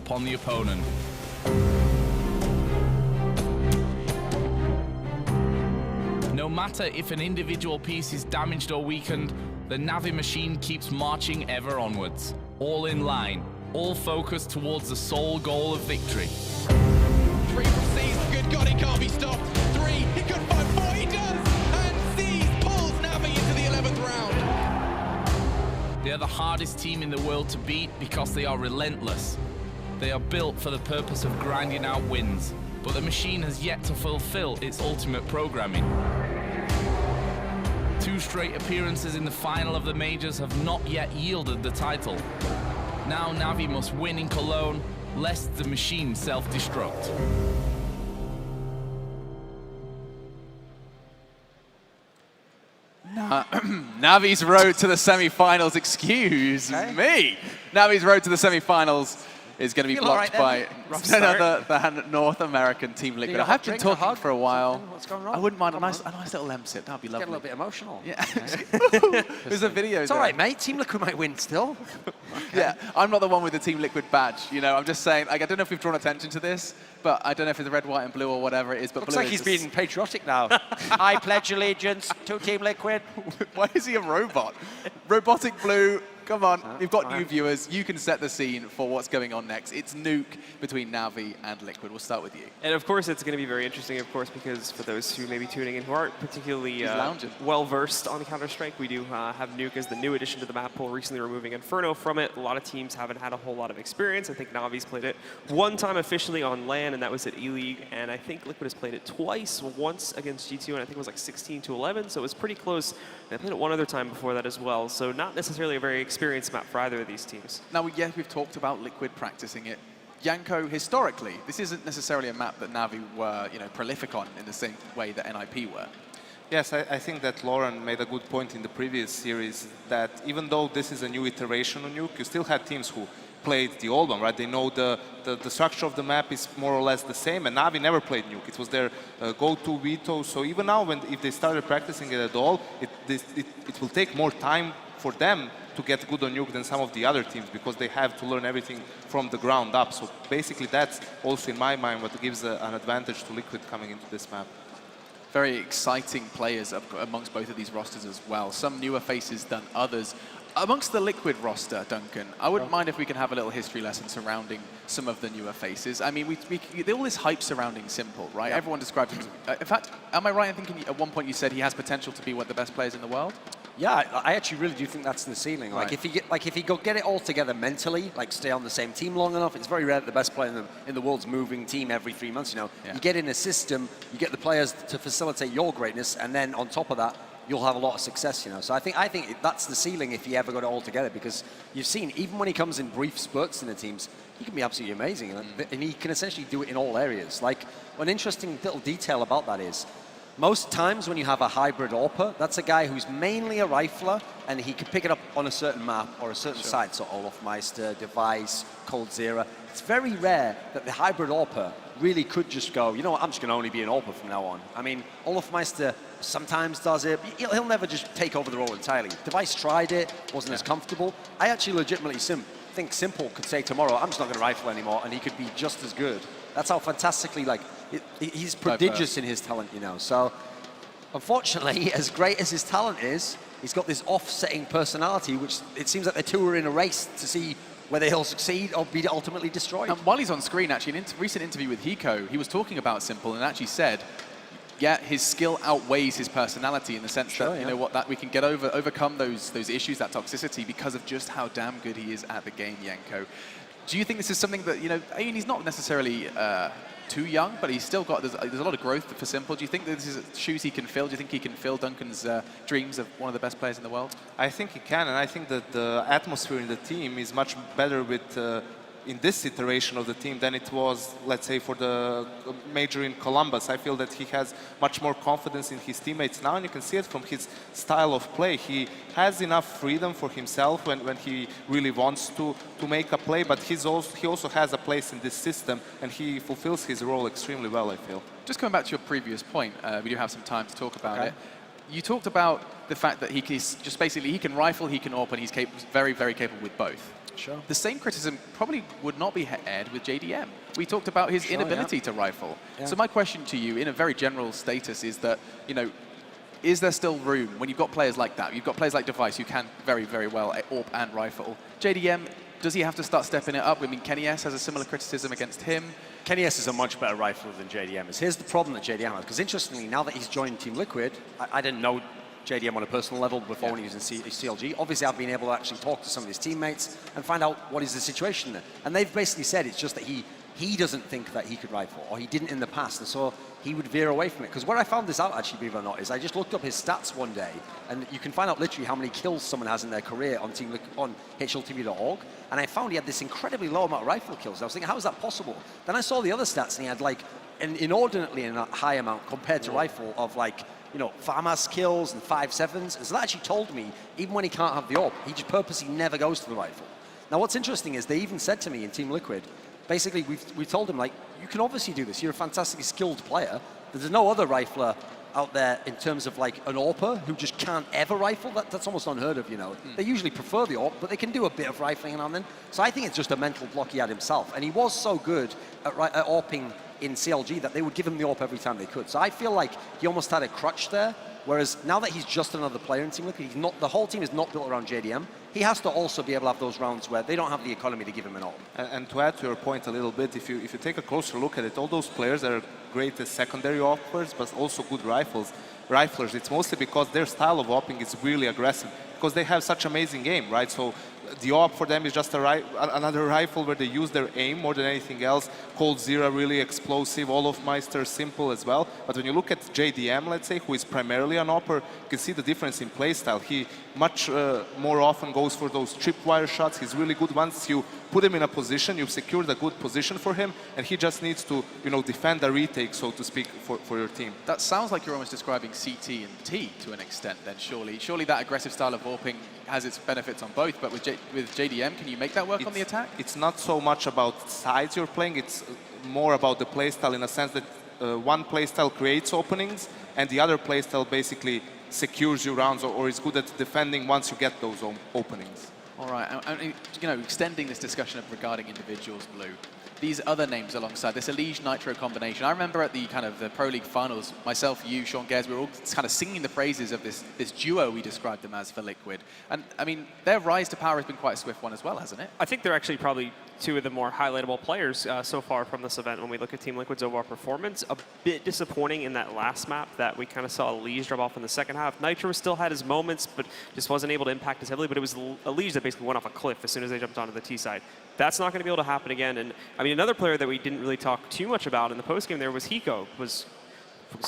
upon the opponent. No matter if an individual piece is damaged or weakened, the NaVi machine keeps marching ever onwards. All in line, all focused towards the sole goal of victory. 3 from C's, good God, he can't be stopped. 3, he could find 4, he does! And C's pulls NaVi into the 11th round. They are the hardest team in the world to beat because they are relentless. They are built for the purpose of grinding out wins, but the machine has yet to fulfill its ultimate programming. 2 straight appearances in the final of the majors have not yet yielded the title. Now NaVi must win in Cologne, lest the machine self-destruct. NaVi's road to the semi-finals, excuse me. NaVi's road to the semi-finals is going to be blocked by the North American Team Liquid. I have been talking for a while. What's going on? I wouldn't mind a nice little Lemsip. That'd be lovely. Get a little bit emotional. Yeah. There's a video. It's all right, mate. Team Liquid might win still. Yeah, I'm not the one with the Team Liquid badge. You know, I'm just saying. Like, I don't know if we've drawn attention to this, but I don't know if it's red, white, and blue or whatever it is. But looks blue like he's is being patriotic now. I pledge allegiance to Team Liquid. Why is he a robot? Robotic blue. Come on, you've got new viewers. You can set the scene for what's going on next. It's Nuke between NaVi and Liquid. We'll start with you. And of course, it's going to be very interesting, of course, because for those who may be tuning in who aren't particularly well-versed on Counter-Strike, we do have Nuke as the new addition to the map pool, recently removing Inferno from it. A lot of teams haven't had a whole lot of experience. I think NaVi's played it one time officially on LAN, and that was at E-League. And I think Liquid has played it twice, once against G2, and I think it was like 16-11, so it was pretty close. And I played it one other time before that as well, so not necessarily a very experienced map for either of these teams. Now, yeah, we've talked about Liquid practicing it. Yanko, historically, this isn't necessarily a map that NaVi were, prolific on in the same way that NIP were. Yes, I think that Lauren made a good point in the previous series that even though this is a new iteration on Nuke, you still had teams who played the old one, right? They know the structure of the map is more or less the same, and NaVi never played Nuke. It was their go-to veto. So even now, if they started practicing it at all, it will take more time for them to get good on Nuke than some of the other teams because they have to learn everything from the ground up. So basically, that's also in my mind what gives an advantage to Liquid coming into this map. Very exciting players amongst both of these rosters as well. Some newer faces than others. Amongst the Liquid roster, Duncan, I wouldn't mind if we can have a little history lesson surrounding some of the newer faces. I mean, all this hype surrounding Simple, right? Yeah. Everyone describes him as... in fact, am I right in thinking at one point you said he has potential to be one of the best players in the world? Yeah, I actually really do think that's the ceiling. Right. Like if he get it all together mentally, like stay on the same team long enough, it's very rare that the best player in the world's moving team every 3 months. You get in a system, you get the players to facilitate your greatness, and then on top of that, you'll have a lot of success. So I think that's the ceiling if he ever got it all together, because you've seen even when he comes in brief spurts in the teams, he can be absolutely amazing, and he can essentially do it in all areas. Like one interesting little detail about that is, most times when you have a hybrid AWPer, that's a guy who's mainly a rifler, and he can pick it up on a certain map or a certain side. So Olofmeister, Device, Coldzera. It's very rare that the hybrid AWPer really could just go, you know what, I'm just going to only be an AWPer from now on. I mean, Olofmeister sometimes does it. He'll never just take over the role entirely. Device tried it, wasn't as comfortable. I actually legitimately think Simple could say tomorrow, I'm just not going to rifle anymore, and he could be just as good. That's how fantastically, he's prodigious in his talent, So, unfortunately, as great as his talent is, he's got this offsetting personality, which it seems like the two are in a race to see whether he'll succeed or be ultimately destroyed. And while he's on screen, actually, in a recent interview with Hiko, he was talking about Simple and actually said, yeah, his skill outweighs his personality in the sense that, that we can overcome those issues, that toxicity, because of just how damn good he is at the game, Yanko. Do you think this is something that, I mean, he's not necessarily too young, but he's still got, there's a lot of growth for Simple. Do you think that this is shoes he can fill? Do you think he can fill Duncan's dreams of one of the best players in the world? I think he can, and I think that the atmosphere in the team is much better with in this iteration of the team than it was, let's say, for the major in Columbus. I feel that he has much more confidence in his teammates now, and you can see it from his style of play. He has enough freedom for himself when he really wants to make a play, but he also has a place in this system, and he fulfills his role extremely well, I feel. Just coming back to your previous point, we do have some time to talk about it. You talked about the fact that he can rifle, he can AWP, and he's very, very capable with both. Sure. The same criticism probably would not be aired with JDM. We talked about his inability to rifle. Yeah. So my question to you, in a very general status, is that, you know, is there still room when you've got players like that? You've got players like Device who can very, very well AWP and rifle. JDM, does he have to start stepping it up? I mean, Kenny S has a similar criticism against him. Kenny S is a much better rifler than JDM is. Here's the problem that JDM has, because interestingly, now that he's joined Team Liquid, I didn't know JDM on a personal level before when he was in CLG. Obviously, I've been able to actually talk to some of his teammates and find out what is the situation there. And they've basically said it's just that he doesn't think that he could rifle, or he didn't in the past, and so he would veer away from it. Because where I found this out, actually, believe it or not, is I just looked up his stats one day, and you can find out literally how many kills someone has in their career on HLTV.org, and I found he had this incredibly low amount of rifle kills. I was thinking, how is that possible? Then I saw the other stats, and he had like an inordinately high amount compared to rifle of like, you know, FAMAS kills and 5.7s. And so that actually told me, even when he can't have the AWP, he just purposely never goes to the rifle. Now, what's interesting is they even said to me in Team Liquid, basically, we told him, like, you can obviously do this. You're a fantastically skilled player. There's no other rifler out there in terms of, like, an AWPer who just can't ever rifle. That's almost unheard of, you know. They usually prefer the AWP, but they can do a bit of rifling now and then. So I think it's just a mental block he had himself. And he was so good at AWPing in CLG that they would give him the AWP every time they could. So I feel like he almost had a crutch there. Whereas now that he's just another player in Team Liquid, he's not, the whole team is not built around JDM. He has to also be able to have those rounds where they don't have the economy to give him an AWP. And to add to your point a little bit, if you take a closer look at it, all those players are great as secondary AWPers, but also good riflers. It's mostly because their style of AWPing is really aggressive, because they have such amazing aim, right? So the AWP for them is just another rifle where they use their aim more than anything else. Cold Zero, really explosive. Olofmeister, simple as well. But when you look at JDM, let's say, who is primarily an AWPer, you can see the difference in playstyle. He much more often goes for those tripwire shots. He's really good once you put him in a position, you've secured a good position for him, and he just needs to, you know, defend a retake, so to speak, for your team. That sounds like you're almost describing CT and T to an extent then, surely. Surely that aggressive style of AWPing has its benefits on both, but with JDM, can you make that work on the attack? It's not so much about sides you're playing, it's more about the playstyle in a sense that one playstyle creates openings, and the other playstyle basically secures you rounds or is good at defending once you get those openings. All right, and you know, extending this discussion regarding individuals, Blue, these other names alongside this Elige Nitro combination. I remember at the kind of the Pro League finals, myself, you, Sean Gers, we were all kind of singing the praises of this duo we described them as for Liquid. And I mean, their rise to power has been quite a swift one as well, hasn't it? I think they're actually probably two of the more highlightable players so far from this event when we look at Team Liquid's overall performance. A bit disappointing in that last map that we kind of saw Elige drop off in the second half. Nitro still had his moments, but just wasn't able to impact as heavily. But it was Elige that basically went off a cliff as soon as they jumped onto the T side. That's not going to be able to happen again. And I mean, another player that we didn't really talk too much about in the postgame there was Hiko. Was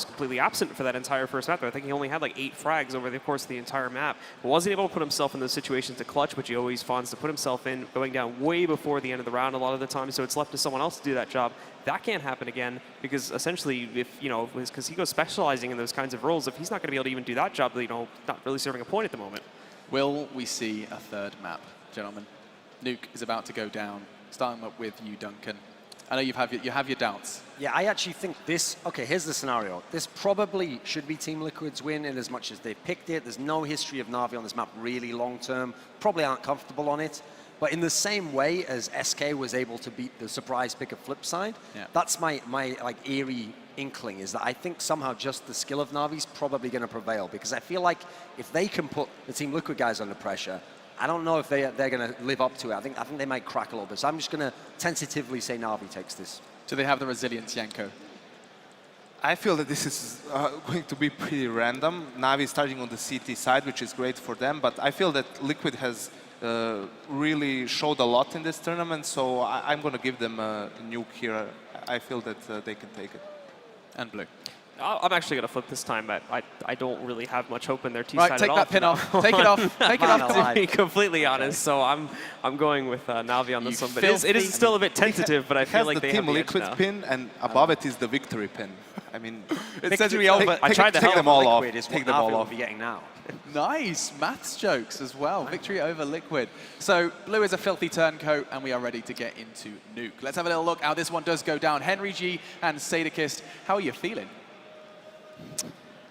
completely absent for that entire first map. I think he only had like 8 frags over the course of the entire map. Wasn't able to put himself in those situations to clutch, which he always finds to put himself in, going down way before the end of the round a lot of the time. So it's left to someone else to do that job. That can't happen again because essentially, if you know, because he goes specializing in those kinds of roles, if he's not going to be able to even do that job, you know, not really serving a point at the moment. Will we see a third map, gentlemen? Nuke is about to go down. Starting up with you, Duncan. I know you have your doubts. Yeah, I actually think this, okay, here's the scenario. This probably should be Team Liquid's win in as much as they've picked it. There's no history of NaVi on this map really long term. Probably aren't comfortable on it. But in the same way as SK was able to beat the surprise pick of Flipside, that's my like eerie inkling, is that I think somehow just the skill of NaVi is probably going to prevail, because I feel like if they can put the Team Liquid guys under pressure, I don't know if they're going to live up to it. I think they might crack a little bit. So I'm just going to tentatively say NaVi takes this. Do they have the resilience, Yanko? I feel that this is going to be pretty random. NaVi starting on the CT side, which is great for them, but I feel that Liquid has really showed a lot in this tournament, so I'm going to give them a Nuke here. I feel that they can take it. And Blue. I'm actually going to flip this time, but I don't really have much hope in their T-side right, at all. take that pin off. Take it off. Take it off. To be completely honest, so I'm going with NaVi on this one. But it is still a bit tentative, but I feel like they have the Liquid pin, and above it is the victory pin. I mean, victory over. I tried to take them all off. Take them all off. Be getting now. Nice maths jokes as well. Victory over Liquid. So Blue is a filthy turncoat, and we are ready to get into Nuke. Let's have a little look how this one does go down. Henry G and Sadakist, how are you feeling?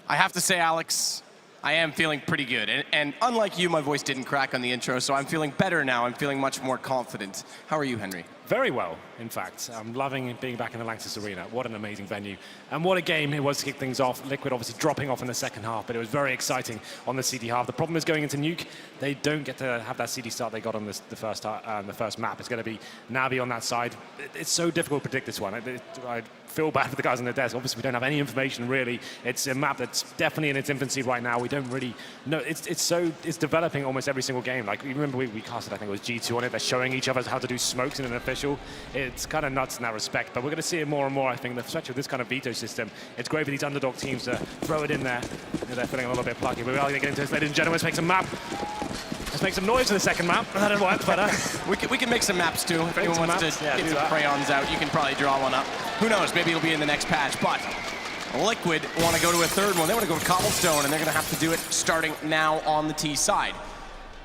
I have to say, Alex, I am feeling pretty good. And unlike you, my voice didn't crack on the intro, so I'm feeling better now. I'm feeling much more confident. How are you, Henry? Very well, in fact. I'm loving being back in the Lanxess Arena. What an amazing venue. And what a game it was to kick things off. Liquid obviously dropping off in the second half, but it was very exciting on the CD half. The problem is going into Nuke, they don't get to have that CD start they got on the first map. It's going to be NaVi on that side. It's so difficult to predict this one. I feel bad for the guys on the desk. Obviously, we don't have any information, really. It's a map that's definitely in its infancy right now. We don't really know. It's developing almost every single game. Like, you remember we casted, I think it was G2 on it. They're showing each other how to do smokes in an official. It's kind of nuts in that respect, but we're going to see it more and more, I think, especially with this kind of veto system. It's great for these underdog teams to throw it in there. They're feeling a little bit plucky, but we are going to get into this, ladies and gentlemen. Let's make some map. Let's make some noise for the second map. That didn't work, but we can make some maps too. If anyone wants to get some crayons out, you can probably draw one up. Who knows? Maybe it'll be in the next patch. But Liquid want to go to a third one. They want to go to Cobblestone, and they're going to have to do it starting now on the T side.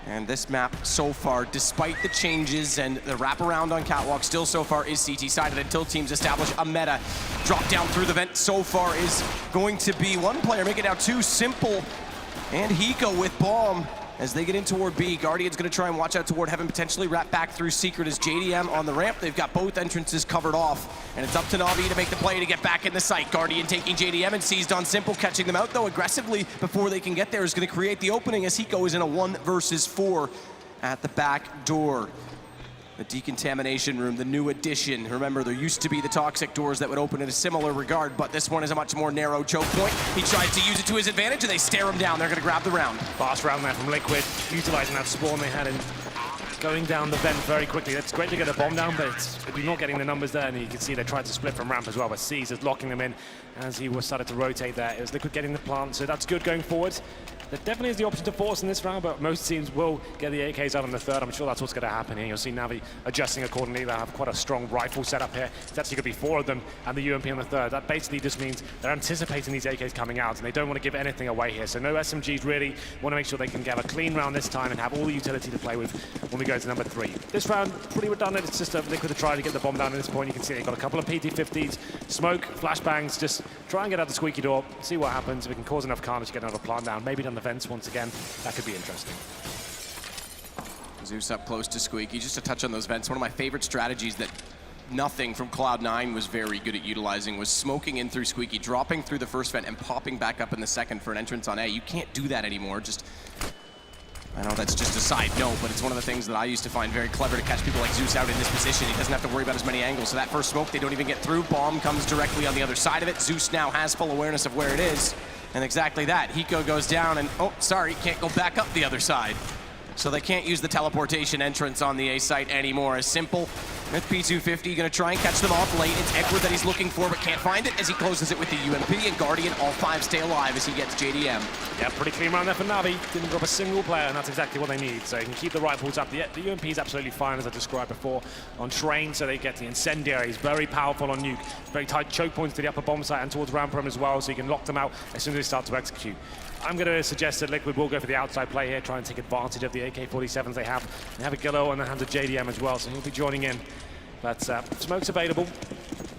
And this map so far, despite the changes and the wraparound on Catwalk, still so far is CT-sided until teams establish a meta. Drop down through the vent so far is going to be one player, make it now two, Simple and Hiko with Bomb. As they get in toward B, Guardian's going to try and watch out toward Heaven, potentially wrap back through Secret as JDM on the ramp. They've got both entrances covered off, and it's up to NaVi to make the play to get back in the site. Guardian taking JDM and seized on Simple, catching them out, though, aggressively before they can get there is going to create the opening as Hiko is in a 1 versus 4 at the back door. The decontamination room, the new addition. Remember, there used to be the toxic doors that would open in a similar regard, but this one is a much more narrow choke point. He tries to use it to his advantage, and they stare him down. They're going to grab the round. Fast round there from Liquid, utilizing that spawn they had in going down the vent very quickly. It's great to get a bomb down, but you're not getting the numbers there, and you can see they tried to split from ramp as well, but C's is locking them in as he was started to rotate there. It was Liquid getting the plant, so that's good going forward. There definitely is the option to force in this round, but most teams will get the AKs out in the third. I'm sure that's what's going to happen here. You'll see NaVi adjusting accordingly. They have quite a strong rifle setup here. It's actually going to be 4 of them and the UMP on the third. That basically just means they're anticipating these AKs coming out, and they don't want to give anything away here. So no SMGs really. Want to make sure they can get a clean round this time and have all the utility to play with when we go to number 3. This round, pretty redundant. It's just a Liquid to try to get the bomb down at this point. You can see they've got a couple of PT-50s, smoke, flashbangs, just try and get out the squeaky door, see what happens. If we can cause enough carnage to get another plant down, maybe down the vents once again. That could be interesting. Zeus up close to Squeaky. Just to touch on those vents, one of my favorite strategies that nothing from Cloud9 was very good at utilizing was smoking in through Squeaky, dropping through the first vent and popping back up in the second for an entrance on A. You can't do that anymore. I know that's just a side note, but it's one of the things that I used to find very clever to catch people like Zeus out in this position. He doesn't have to worry about as many angles. So that first smoke, they don't even get through. Bomb comes directly on the other side of it. Zeus now has full awareness of where it is. And exactly that. Hiko goes down and, oh, sorry, can't go back up the other side. So they can't use the teleportation entrance on the A site anymore. As Simple with P250, gonna try and catch them off late. It's Edward that he's looking for, but can't find it as he closes it with the UMP, and Guardian, all 5 stay alive as he gets JDM. Yeah, pretty clean round there for NaVi. Didn't drop a single player, and that's exactly what they need. So you can keep the rifles up. The UMP is absolutely fine, as I described before, on Train, so they get the incendiaries. Very powerful on Nuke. Very tight choke points to the upper bomb site and towards ramp room as well, so you can lock them out as soon as they start to execute. I'm going to suggest that Liquid will go for the outside play here, try and take advantage of the AK-47s they have. They have a Gillo on the hands of JDM as well, so he'll be joining in. But smoke's available.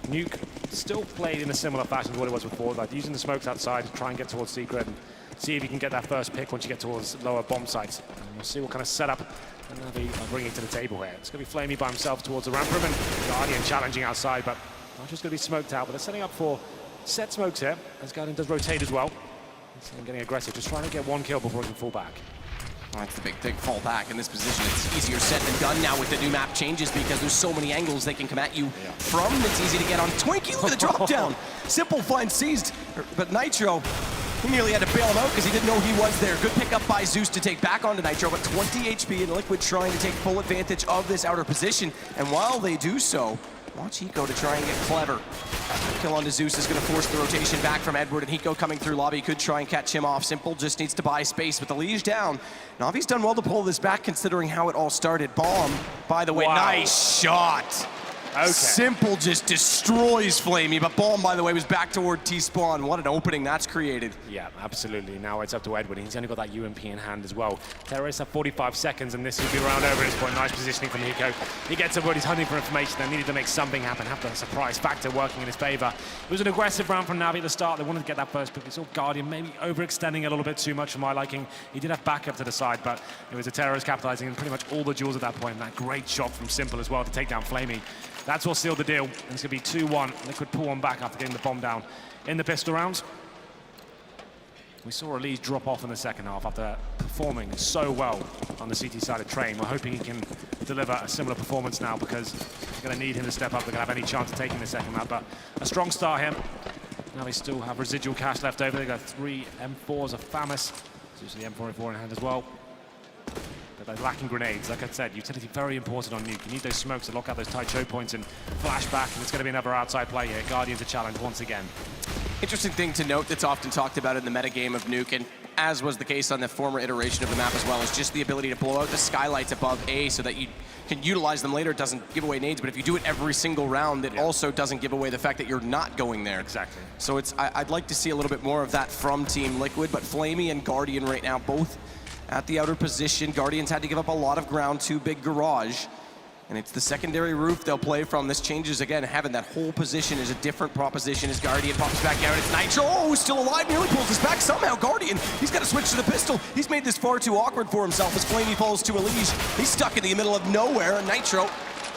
Nuke still played in a similar fashion to what it was before, like using the smokes outside to try and get towards Secret and see if you can get that first pick once you get towards lower bomb sites. And we'll see what kind of setup NaVi are bringing to the table here. It's going to be Flamey by himself towards the ramp room, and Guardian challenging outside, but not just going to be smoked out, but they're setting up for set smokes here, as Guardian does rotate as well. So getting aggressive, just trying to get 1 kill before he can fall back. Well, that's the big thing, fall back in this position. It's easier said than done now with the new map changes because there's so many angles they can come at you from. It's easy to get on Twinkie. Look at the drop down. Simple finds seized, but Nitro, he nearly had to bail him out because he didn't know he was there. Good pickup by Zeus to take back onto Nitro, but 20 HP and Liquid trying to take full advantage of this outer position. And while they do so, watch Hiko to try and get clever. Kill onto Zeus is going to force the rotation back from Edward, and Hiko coming through lobby could try and catch him off. Simple just needs to buy space with the Liege down. NaVi's done well to pull this back considering how it all started. Bomb, by the way, nice shot. Okay. Simple just destroys Flamey, but Bomb, by the way, was back toward T-Spawn. What an opening that's created. Yeah, absolutely. Now it's up to Edward. He's only got that UMP in hand as well. Terrorists have 45 seconds, and this will be round over at this point. Nice positioning from Hiko. He gets aboard, he's hunting for information. They needed to make something happen, have the surprise factor working in his favor. It was an aggressive round from NaVi at the start. They wanted to get that first pick. They saw Guardian maybe overextending a little bit too much for my liking. He did have backup to the side, but it was a Terrorist capitalizing on pretty much all the duels at that point. And that great shot from Simple as well to take down Flamey. That's what sealed the deal. And it's going to be 2-1. Liquid pull one back after getting the bomb down in the pistol rounds. We saw Elise drop off in the second half after performing so well on the CT side of Train. We're hoping he can deliver a similar performance now because they're going to need him to step up. They're going to have any chance of taking the second map. But a strong start here. Now they still have residual cash left over. They've got 3 M4s of Famus. There's usually M4A4 in hand as well. But they're lacking grenades. Like I said, utility very important on Nuke. You need those smokes to lock out those tight choke points and flash back, and it's going to be another outside play here. Guardian's a challenge once again. Interesting thing to note that's often talked about in the metagame of Nuke, and as was the case on the former iteration of the map as well, is just the ability to blow out the skylights above A so that you can utilize them later. It doesn't give away nades, but if you do it every single round, it also doesn't give away the fact that you're not going there. Exactly. So I'd like to see a little bit more of that from Team Liquid, but Flamey and Guardian right now both at the outer position. Guardians had to give up a lot of ground to Big Garage. And it's the secondary roof they'll play from. This changes again. Having that whole position is a different proposition as Guardian pops back out. It's Nitro. Oh, still alive. Nearly pulls us back somehow. Guardian, he's got to switch to the pistol. He's made this far too awkward for himself as Flamey falls to Elise. He's stuck in the middle of nowhere. Nitro,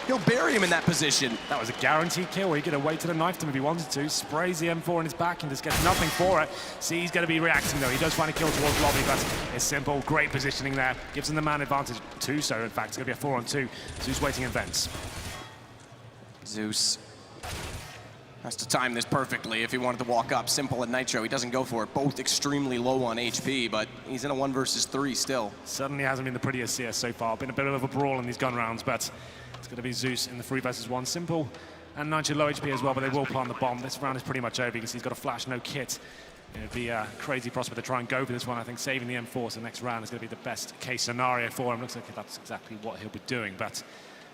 he'll bury him in that position. That was a guaranteed kill. He could have waited and knifed him if he wanted to. Sprays the M4 in his back and just gets nothing for it. See, he's going to be reacting though. He does find a kill towards Lobby, but it's Simple. Great positioning there. Gives him the man advantage. 2, so in fact, it's going to be a 4-on-2. Zeus waiting in vents. Zeus has to time this perfectly if he wanted to walk up. Simple and Nitro, he doesn't go for it. Both extremely low on HP, but he's in a 1 versus 3 still. Certainly hasn't been the prettiest CS so far. Been a bit of a brawl in these gun rounds, but it's going to be Zeus in the 3 versus 1. Simple and Nitro low HP as well, but they will plant the bomb. This round is pretty much over. You can see he's got a flash, no kit. It would be a crazy prospect to try and go for this one. I think saving the M4 so the next round is going to be the best case scenario for him. Looks like that's exactly what he'll be doing, but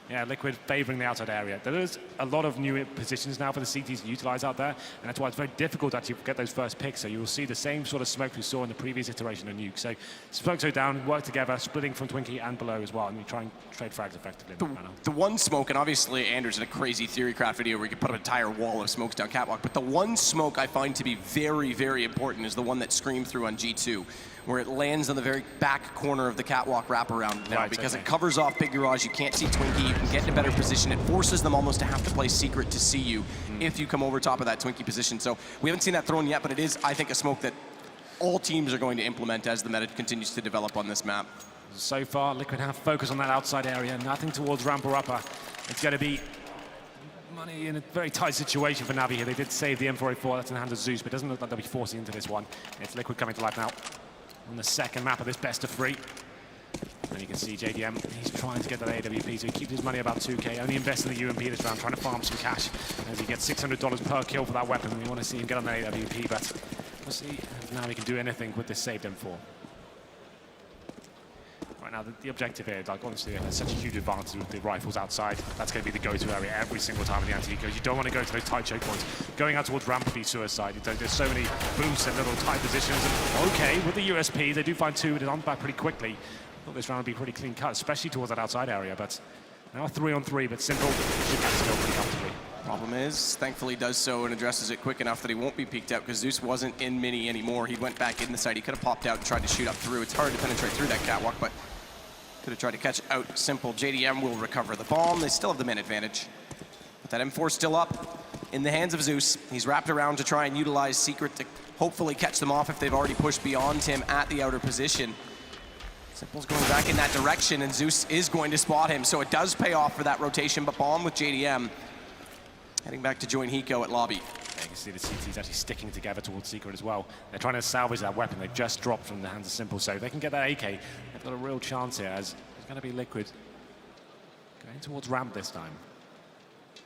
yeah, Liquid favoring the outside area. There is a lot of new positions now for the CTs to utilize out there, and that's why it's very difficult to actually get those first picks. So you will see the same sort of smoke we saw in the previous iteration of Nuke. So smokes go down, work together, splitting from Twinkie and below as well, and we try and trade frags effectively. The one smoke, and obviously Andrew's in a crazy Theorycraft video where you can put up an entire wall of smokes down Catwalk, but the one smoke I find to be very, very important is the one that screamed through on G2, where it lands on the very back corner of the Catwalk wraparound now, because it covers off Big Garage. You can't see Twinkie, you can get in a better position. It forces them almost to have to play secret to see you if you come over top of that Twinkie position. So we haven't seen that thrown yet, but it is, I think, a smoke that all teams are going to implement as the meta continues to develop on this map. So far, Liquid have focus on that outside area, nothing towards ramp or upper. It's going to be money in a very tight situation for NaVi here. They did save the M4A4, that's in the hands of Zeus, but it doesn't look like they'll be forcing into this one. It's Liquid coming to life now on the second map of this best of 3. And you can see JDM, he's trying to get that AWP, so he keeps his money about 2K, only investing in the UMP this round, trying to farm some cash as he gets $600 per kill for that weapon. We want to see him get on that AWP, but we'll see if now he can do anything with this saved M4. Right now, the objective here, like honestly, there's such a huge advantage with the rifles outside. That's going to be the go-to area every single time in the anti-eco. You don't want to go to those tight choke points. Going out towards ramp would be suicide. There's so many boosts and little tight positions. And okay, with the USP, they do find 2 and it on back pretty quickly. I thought this round would be pretty clean cut, especially towards that outside area. But now a 3-on-3, but Simple should get still pretty comfortably. Problem is, thankfully does so and addresses it quick enough that he won't be peeked out because Zeus wasn't in mini anymore. He went back in the side. He could have popped out and tried to shoot up through. It's hard to penetrate through that Catwalk, but could have tried to catch out Simple. JDM will recover the bomb. They still have the man advantage. But that M4 still up in the hands of Zeus. He's wrapped around to try and utilize Secret to hopefully catch them off if they've already pushed beyond him at the outer position. Simple's going back in that direction, and Zeus is going to spot him, so it does pay off for that rotation, but Bomb with JDM heading back to join Hiko at lobby. Yeah, you can see the CTs actually sticking together towards Secret as well. They're trying to salvage that weapon they've just dropped from the hands of Simple, so if they can get that AK, they've got a real chance here, as it's going to be Liquid going towards ramp this time.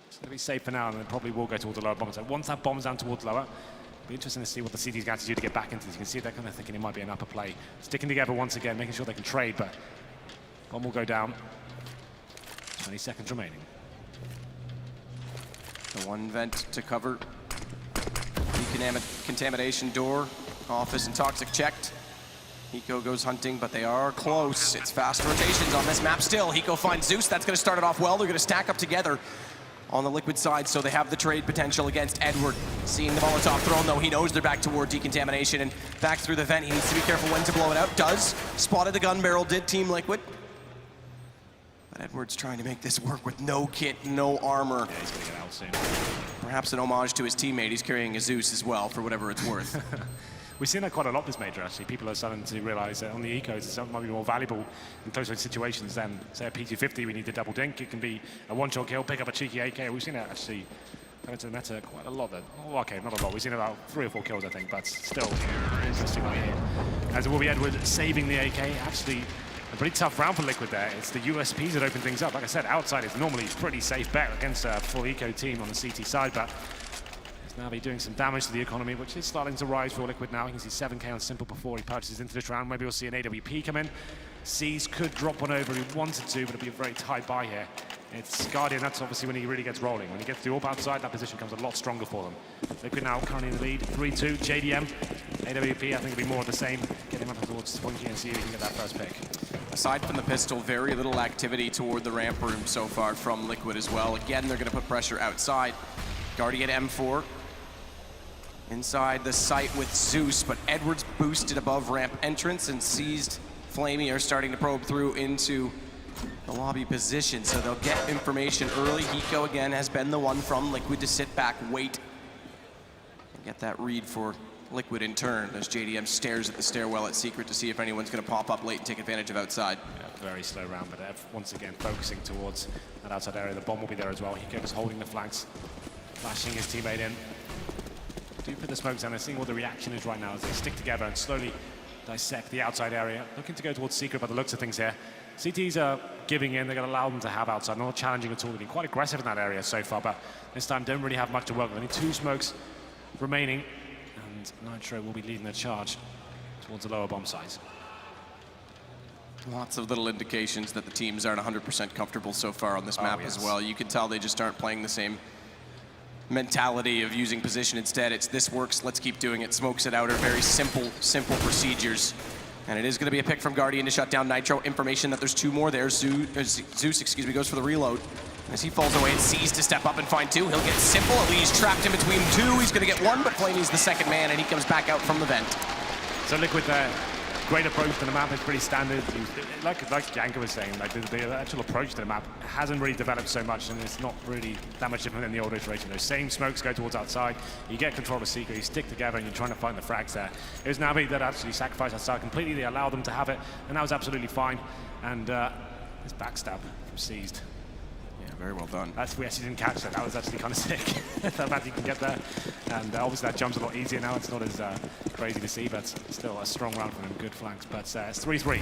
It's going to be safe for now, and then probably will go towards the lower bomb. So once that bomb's down towards lower, it'll be interesting to see what the CT's going to do to get back into this. You can see they're kind of thinking it might be an upper play. Sticking together once again, making sure they can trade, but bomb will go down. 20 seconds remaining. The one vent to cover. Contamination door. Office and Toxic checked. Hiko goes hunting, but they are close. It's fast rotations on this map still. Hiko finds Zeus. That's going to start it off well. They're going to stack up together on the Liquid side, so they have the trade potential against Edward. Seeing the Molotov thrown, though, he knows they're back toward decontamination and back through the vent. He needs to be careful when to blow it out. Does. Spotted the gun barrel, did Team Liquid. But Edward's trying to make this work with no kit, no armor. Yeah, he's going to get out soon. Perhaps an homage to his teammate. He's carrying a Zeus as well, for whatever it's worth. We've seen that quite a lot this major, actually. People are starting to realize that on the ecos, it might be more valuable in close range situations than, say, a P250. We need to double dink. It can be a one-shot kill, pick up a cheeky AK. We've seen it actually come into the meta quite a lot. Oh, okay, not a lot. We've seen about 3 or 4 kills, I think, but still interesting right here. As it will be Edward saving the AK. Actually, a pretty tough round for Liquid there. It's the USPs that open things up. Like I said, outside is normally a pretty safe bet against a full eco team on the CT side, but NaVi doing some damage to the economy, which is starting to rise for Liquid now. You can see 7k on Simple before he purchases into this round. Maybe we'll see an AWP come in. Seas could drop one over if he wanted to, but it'll be a very tight buy here. It's Guardian, that's obviously when he really gets rolling. When he gets the AWP outside, that position comes a lot stronger for them. Liquid now currently in the lead, 3-2, JDM. AWP, I think, will be more of the same. Get him up towards Twinkie and see if he can get that first pick. Aside from the pistol, very little activity toward the ramp room so far from Liquid as well. Again, they're going to put pressure outside. Guardian M4. Inside the site with Zeus, but Edwards boosted above ramp entrance and seized Flamey are starting to probe through into the lobby position, so they'll get information early. Hiko again has been the one from Liquid to sit back, wait, and get that read for Liquid in turn as JDM stares at the stairwell at Secret to see if anyone's going to pop up late and take advantage of outside. Yeah, very slow round, but Ev once again focusing towards that outside area. The bomb will be there as well. Hiko is holding the flanks, flashing his teammate in. Do put the smokes down and seeing what the reaction is right now as they stick together and slowly dissect the outside area. Looking to go towards Secret by the looks of things here. CTs are giving in, they're going to allow them to have outside, not challenging at all. They've been quite aggressive in that area so far, but this time don't really have much to work with. Only 2 smokes remaining, and Nitro will be leading the charge towards the lower bomb size. Lots of little indications that the teams aren't 100% comfortable so far on this map as well. You can tell they just aren't playing the same mentality of using position instead. It's this works, let's keep doing it. Smokes it out are very simple procedures. And it is going to be a pick from Guardian to shut down Nitro. Information that there's 2 more there. Zeus, excuse me, goes for the reload. As he falls away and sees to step up and find 2, he'll get Simple. At least trapped in between 2. He's going to get 1, but Flamey's the second man, and he comes back out from the vent. So Liquid there. Great approach to the map is pretty standard. Like Janka was saying, like the actual approach to the map hasn't really developed so much, and it's not really that much different than the old iteration. Those same smokes go towards outside. You get control of Secret, you stick together, and you're trying to find the frags there. It was NaVi that actually sacrificed that side completely. They allowed them to have it, and that was absolutely fine. And this backstab from Seized. Yeah, very well done. We actually didn't catch that. That was actually kind of sick. That bad you can get there. And obviously that jump's a lot easier now. It's not as crazy to see, but still a strong round for them. Good flanks. But it's 3-3.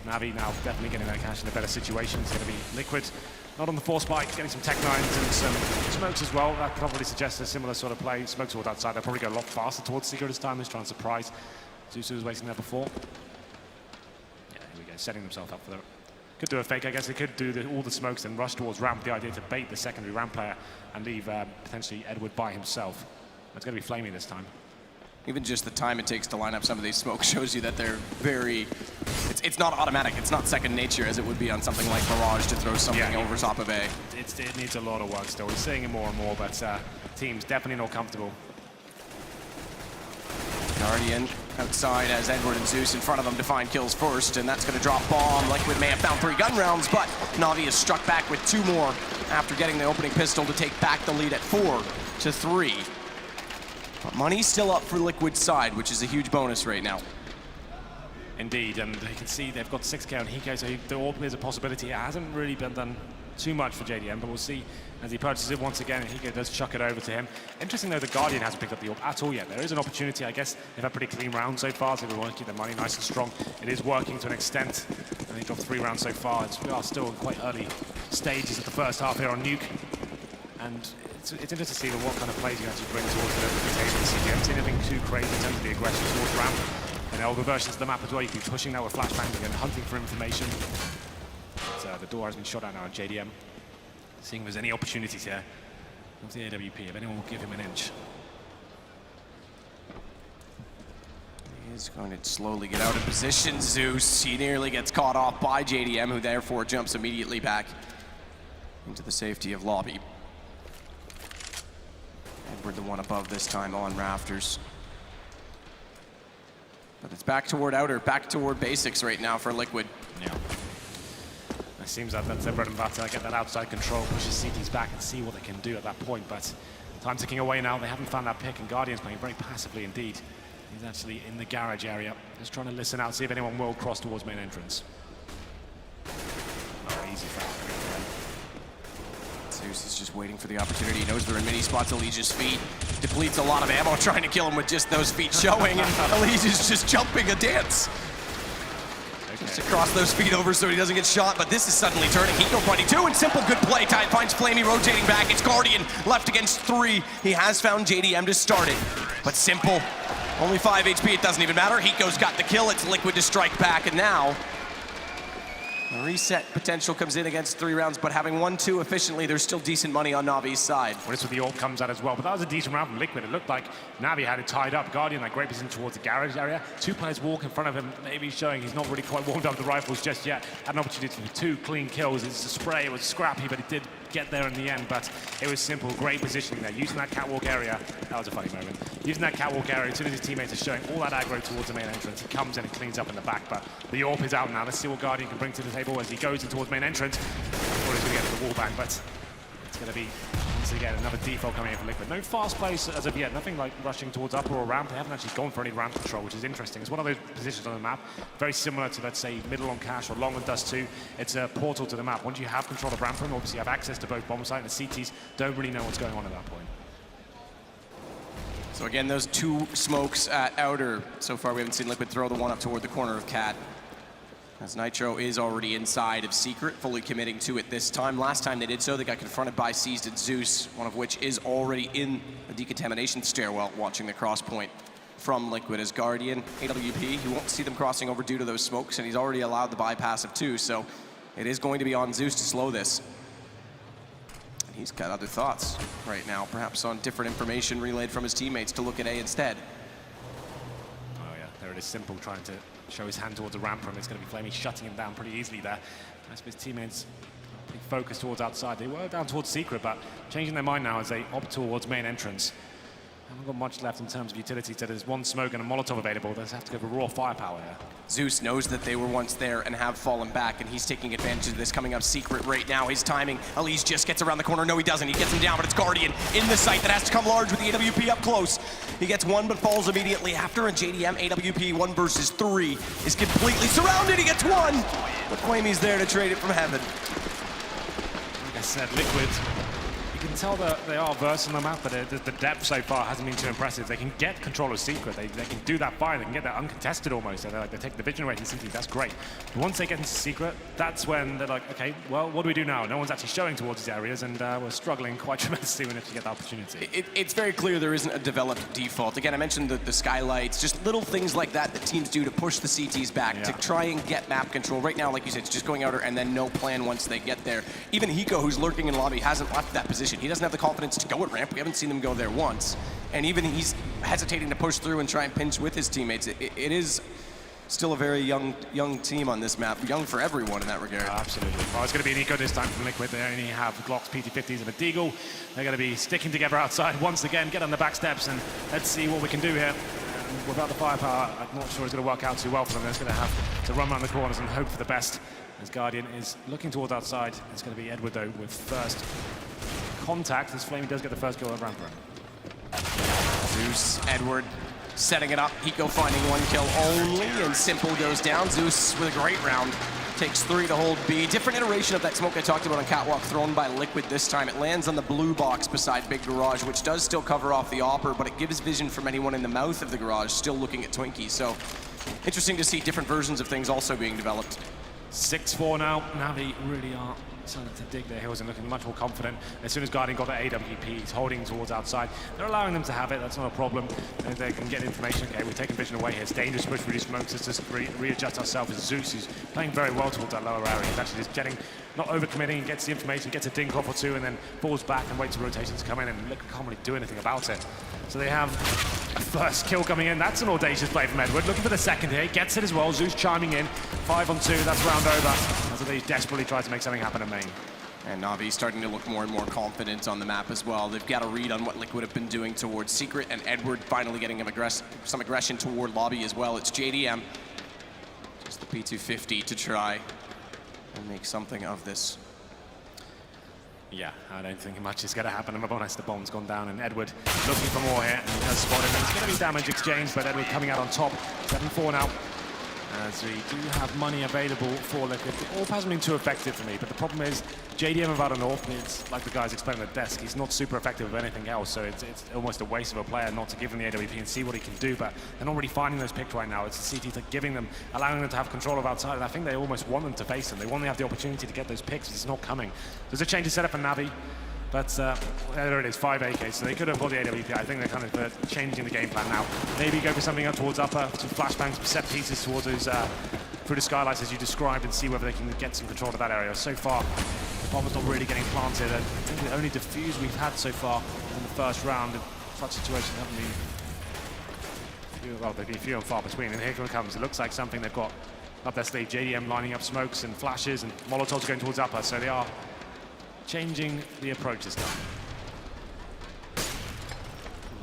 NaVi now definitely getting their cash in a better situation. It's going to be Liquid. Not on the force spike, getting some tech nines and some smokes as well. That probably suggests a similar sort of play. Smokes towards outside. They'll probably go a lot faster towards Secret this time. He's trying to surprise. Zeus was waiting there before. Yeah, here we go. Setting themselves up for the... Could do a fake, I guess. They could do all the smokes and rush towards ramp. The idea to bait the secondary ramp player and leave potentially Edward by himself. It's going to be Flamey this time. Even just the time it takes to line up some of these smokes shows you that they're very... It's not automatic. It's not second nature as it would be on something like Mirage to throw something over top of A. It needs a lot of work still. We're seeing it more and more, but teams definitely not comfortable. Guardian outside as Edward and Zeus in front of them to find kills first, and that's going to drop bomb. Liquid may have found 3 gun rounds, but NaVi is struck back with 2 more after getting the opening pistol to take back the lead at 4-3. But money's still up for Liquid's side, which is a huge bonus right now. Indeed, and you can see they've got 6k on Hiko, so the AWP is a possibility. It hasn't really been done too much for JDM, but we'll see as he purchases it once again, and Hiko does chuck it over to him. Interesting though, the Guardian hasn't picked up the AWP at all yet. There is an opportunity, I guess. They've had pretty clean rounds so far, so they want to keep their money nice and strong. It is working to an extent, and they dropped 3 rounds so far. We are still in quite early stages of the first half here on Nuke, and it's interesting to see what kind of plays you actually bring towards the agency. You haven't seen anything too crazy in terms of the aggression towards ramp. And older versions of the map as well, you can be pushing that with flashbangs and hunting for information. But, the door has been shot out now on JDM. Seeing if there's any opportunities here. of the AWP, if anyone will give him an inch. He's going to slowly get out of position. Zeus, he nearly gets caught off by JDM, who therefore jumps immediately back into the safety of lobby. Edward, the one above this time on rafters. But it's back toward outer, back toward basics right now for Liquid. Yeah. It seems that that's their bread and butter. Get that outside control, pushes CTs back and see what they can do at that point. But time ticking away now. They haven't found that pick, and Guardian's playing very passively indeed. He's actually in the garage area, just trying to listen out, see if anyone will cross towards main entrance. Oh, easy foul. Zeus is just waiting for the opportunity. He knows they're in mini spots. Elijah's feet depletes a lot of ammo, trying to kill him with just those feet showing, and Elijah's just jumping a dance. Just across those feet over so he doesn't get shot, but this is suddenly turning. Hiko pointing two, and Simple good play. Tide finds Flamey rotating back. It's Guardian left against 3. He has found JDM to start it, but Simple, only 5 HP, it doesn't even matter. Hiko's got the kill. It's Liquid to strike back, and now the reset potential comes in against 3 rounds, but having 1-2 efficiently, there's still decent money on Navi's side. Well, this is where the ult comes out as well, but that was a decent round from Liquid. It looked like Navi had it tied up. Guardian, like, great position towards the garage area. 2 players walk in front of him, maybe showing he's not really quite warmed up the rifles just yet. Had an opportunity for 2 clean kills. It's a spray, it was scrappy, but it did get there in the end, but it was Simple. Great positioning there, using that catwalk area. That was a funny moment. Using that catwalk area, as soon as his teammates are showing all that aggro towards the main entrance, he comes in and cleans up in the back, but the AWP is out now. Let's see what Guardian can bring to the table as he goes in towards main entrance. I thought he was going to get to the wall bang, but it's going to be, once again, another default coming in for Liquid. No fast plays as of yet, nothing like rushing towards upper or ramp. They haven't actually gone for any ramp control, which is interesting. It's one of those positions on the map, very similar to, let's say, middle on Cash or long on Dust 2. It's a portal to the map. Once you have control of ramp room, obviously you have access to both bomb site, and the CTs don't really know what's going on at that point. So again, those 2 smokes at outer. So far, we haven't seen Liquid throw the one up toward the corner of Cat, as Nitro is already inside of Secret, fully committing to it this time. Last time they did so, they got confronted by Seized and Zeus, one of which is already in the decontamination stairwell, watching the cross point from Liquid. As Guardian, AWP, you won't see them crossing over due to those smokes, and he's already allowed the bypass of 2, so it is going to be on Zeus to slow this. And he's got other thoughts right now, perhaps on different information relayed from his teammates to look at A instead. Oh yeah, there it is, Simple trying to show his hand towards the ramp room. It's going to be Flamey shutting him down pretty easily there. Most of his teammates focus towards outside. They were down towards Secret, but changing their mind now as they opt towards main entrance. Haven't got much left in terms of utility, so there's 1 smoke and a Molotov available. They just have to go for raw firepower here. Zeus knows that they were once there and have fallen back, and he's taking advantage of this coming up Secret right now. His timing, Elise just gets around the corner. No, he doesn't. He gets him down, but it's Guardian in the site that has to come large with the AWP up close. He gets 1, but falls immediately after, and JDM AWP 1 versus 3 is completely surrounded. He gets 1, but Flamey's there to trade it from heaven. Like I said, Liquid, you can tell that they are versed on the map, but the depth so far hasn't been too impressive. They can get control of Secret. They can do that fine. They can get that uncontested almost. They take the vision away from CT. That's great. But once they get into Secret, that's when they're like, okay, well, what do we do now? No one's actually showing towards these areas, and we're struggling quite tremendously when you get the opportunity. It's very clear there isn't a developed default. Again, I mentioned the skylights, just little things like that that teams do to push the CTs back, to try and get map control. Right now, like you said, it's just going outer and then no plan once they get there. Even Hiko, who's lurking in lobby, hasn't left that position. He doesn't have the confidence to go at ramp. We haven't seen them go there once. And even he's hesitating to push through and try and pinch with his teammates. It is still a very young team on this map. Young for everyone in that regard. Absolutely. Well, it's going to be an eco this time from Liquid. They only have Glocks, PT-50s, and a Deagle. They're going to be sticking together outside once again, get on the back steps, and let's see what we can do here. And without the firepower, I'm not sure it's going to work out too well for them. They're just going to have to run around the corners and hope for the best. As Guardian is looking towards outside, it's going to be Edward, though, with first contact, as Flamey does get the first kill at ramp run. Zeus, Edward setting it up. Hiko finding 1 kill only, and Simple goes down. Zeus with a great round. Takes 3 to hold B. Different iteration of that smoke I talked about on Catwalk, thrown by Liquid this time. It lands on the blue box beside Big Garage, which does still cover off the Opper, but it gives vision from anyone in the mouth of the garage still looking at Twinkie. So interesting to see different versions of things also being developed. 6-4 now. NaVi really are starting to dig their heels and looking much more confident. As soon as Guardian got that AWP, he's holding towards outside. They're allowing them to have it, that's not a problem. And they can get information. Okay, we're taking vision away here. It's dangerous push for these smokes. Let's just readjust ourselves. As Zeus, who's playing very well towards that lower area. He's actually just getting, not overcommitting, he gets the information, gets a dink off or two, and then falls back and waits for rotations to come in, and look, can't really do anything about it. So they have a first kill coming in. That's an audacious play from Edward. Looking for the second here. Gets it as well. Zeus chiming in. 5 on 2. That's round over. So they desperately try to make something happen in main. And NaVi starting to look more and more confident on the map as well. They've got a read on what Liquid have been doing towards Secret, and Edward finally getting some aggression toward Lobby as well. It's JDM. Just the P250 to try and make something of this. Yeah, I don't think much is going to happen. Mabonez, the bomb's gone down, and Edward looking for more here, and he has spotted him. It's going to be damage exchange, but Edward coming out on top. 7-4 now. As we do have money available for Liquid. The AWP hasn't been too effective for me, but the problem is JDM without an AWP, it's like the guys explained at the desk, he's not super effective with anything else, so it's almost a waste of a player not to give him the AWP and see what he can do, but they're not really finding those picks right now. It's the CT giving them, allowing them to have control of outside, and I think they almost want them to face them. They want to have the opportunity to get those picks, but it's not coming. There's a change of setup for NaVi. But there it is, 5 AKs, so they could have got the AWP. I think they're kind of changing the game plan now. Maybe go for something up towards upper, some flashbangs, set pieces towards those, through the skylights as you described, and see whether they can get some control of that area. So far, the bomb's not really getting planted. I think the only defuse we've had so far in the first round in such situations haven't been, well, they've been few and far between. And here it comes. It looks like something they've got up their sleeve. JDM lining up smokes and flashes, and Molotovs going towards upper, so they are changing the approach this time.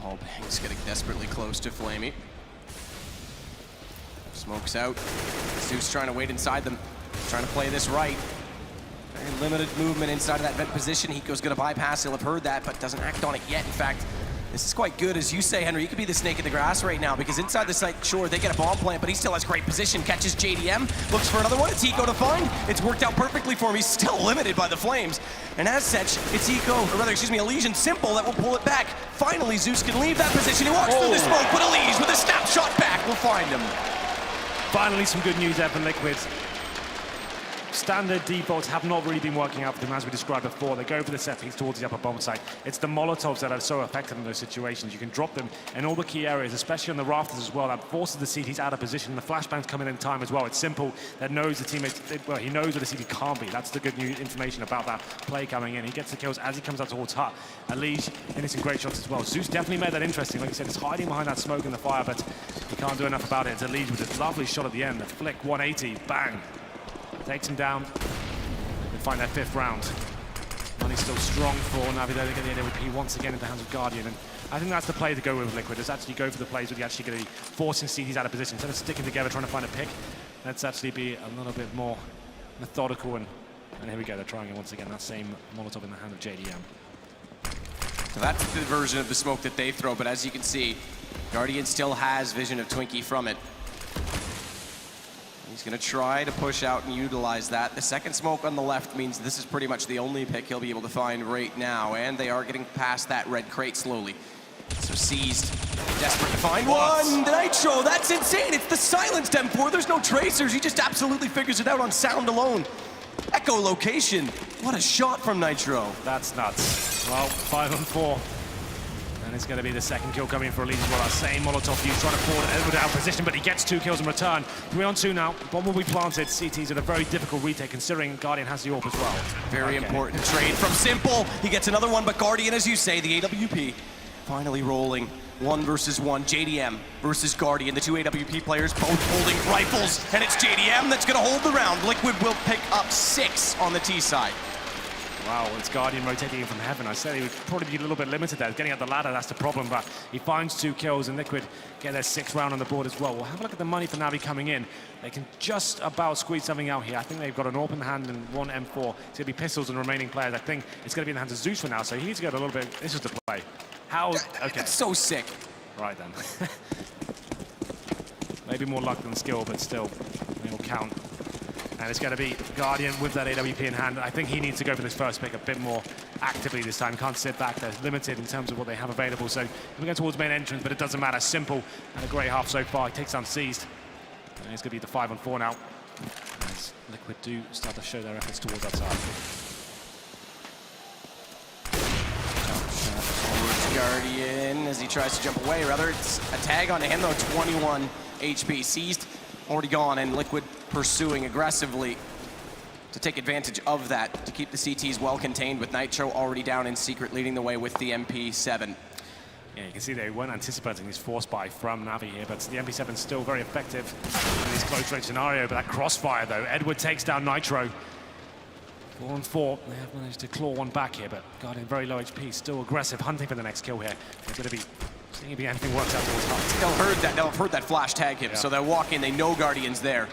Wallbang's getting desperately close to Flamey. Smokes out. Zeus trying to wait inside them, trying to play this right. Very limited movement inside of that vent position. Hiko's going to bypass. He'll have heard that, but doesn't act on it yet. In fact, this is quite good, as you say, Henry. You could be the snake in the grass right now, because inside the site, sure, they get a bomb plant, but he still has great position. Catches JDM, looks for another one. It's Hiko to find. It's worked out perfectly for him. He's still limited by the flames. And as such, it's Hiko, or rather, excuse me, Elysian Simple that will pull it back. Finally, Zeus can leave that position. He walks through the smoke, but Elysian with a snapshot back will find him. Finally, some good news there from Liquid. Standard defaults have not really been working out for them, as we described before. They go for the set piece towards the upper bomb site. It's the Molotovs that are so effective in those situations. You can drop them in all the key areas, especially on the rafters as well. That forces the CTs out of position. The flashbangs come in time as well. It's Simple that knows the teammates, well, he knows where the CT can't be. That's the good news information about that play coming in. He gets the kills as he comes out towards Hut. Alige hitting some great shots as well. Zeus definitely made that interesting. Like I said, it's hiding behind that smoke and the fire, but he can't do enough about it. It's Alige with a lovely shot at the end. The flick 180, bang. Takes him down. They find their 5th round. Money's still strong for NaVi. They get the AWP once again in the hands of Guardian. And I think that's the play to go with Liquid, is actually go for the plays where you're actually going to be forcing CTs out of position. Instead of sticking together trying to find a pick, let's actually be a little bit more methodical. And here we go, they're trying it once again. That same Molotov in the hand of JDM. So that's the version of the smoke that they throw, but as you can see, Guardian still has vision of Twinkie from it. He's going to try to push out and utilize that. The second smoke on the left means this is pretty much the only pick he'll be able to find right now, and they are getting past that red crate slowly. So seized, desperate to find one. Nitro, that's insane. It's the silenced M4. There's no tracers. He just absolutely figures it out on sound alone. Echolocation. What a shot from Nitro. That's nuts. Well, 5 on 4. And it's going to be the second kill coming for Elite as well. That same Molotov use trying to forward Edward out of position, but he gets 2 kills in return. 3 on 2 now. Bomb will be planted. CT's at a very difficult retake, considering Guardian has the AWP as well. Very important trade from Simple. He gets another one, but Guardian, as you say, the AWP finally rolling. 1 versus 1. JDM versus Guardian. The 2 AWP players both holding rifles, and it's JDM that's going to hold the round. Liquid will pick up 6 on the T side. Wow, it's Guardian rotating in from heaven. I said he would probably be a little bit limited there. Getting up the ladder, that's the problem, but he finds 2 kills, and Liquid get their 6th round on the board as well. We'll have a look at the money for NaVi coming in. They can just about squeeze something out here. I think they've got an open hand and 1 M4. It's going to be pistols and remaining players. I think it's going to be in the hands of Zeus for now, so he needs to get a little bit. This is the play. How? Okay. It's so sick. Right then. Maybe more luck than skill, but still, it will count. And it's going to be Guardian with that AWP in hand. I think he needs to go for this first pick a bit more actively this time. Can't sit back. They're limited in terms of what they have available. So we're going towards main entrance, but it doesn't matter. Simple and a great half so far. He takes down Seized. And it's going to be the 5 on 4 now, as Liquid do start to show their efforts towards that side. Guardian, as he tries to jump away, rather, it's a tag onto him, though, 21 HP. Seized, already gone, and Liquid pursuing aggressively to take advantage of that, to keep the CTs well contained, with Nitro already down in secret, leading the way with the MP7. Yeah, you can see they weren't anticipating this force buy from Navi here, but the MP7 is still very effective in this close range scenario. But that crossfire, though, Edward takes down Nitro. 4 on 4. They have managed to claw one back here, but Guardian very low HP, still aggressive, hunting for the next kill here. They're going to be seeing if anything works out towards Hut. They'll have heard that flash tag him, so they'll walk in. They know Guardian's there,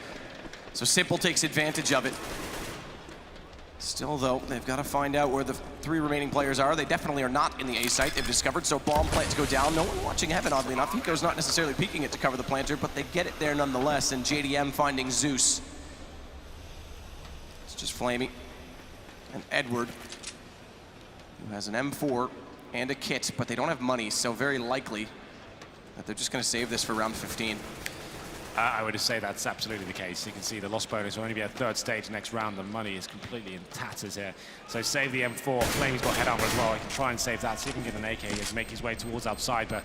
so Simple takes advantage of it. Still, though, they've got to find out where the 3 remaining players are. They definitely are not in the A site, they've discovered, so bomb plants go down. No one watching Heaven, oddly enough. Hiko's not necessarily peeking it to cover the planter, but they get it there nonetheless, and JDM finding Zeus. It's just Flamey and Edward, who has an M4 and a kit, but they don't have money, so very likely that they're just going to save this for round 15. I would say that's absolutely the case. You can see the loss bonus will only be at 3rd stage next round. The money is completely in tatters here. So save the M4. Flamey's got head armor as well. He can try and save that, see if he can get an AK as make his way towards outside. But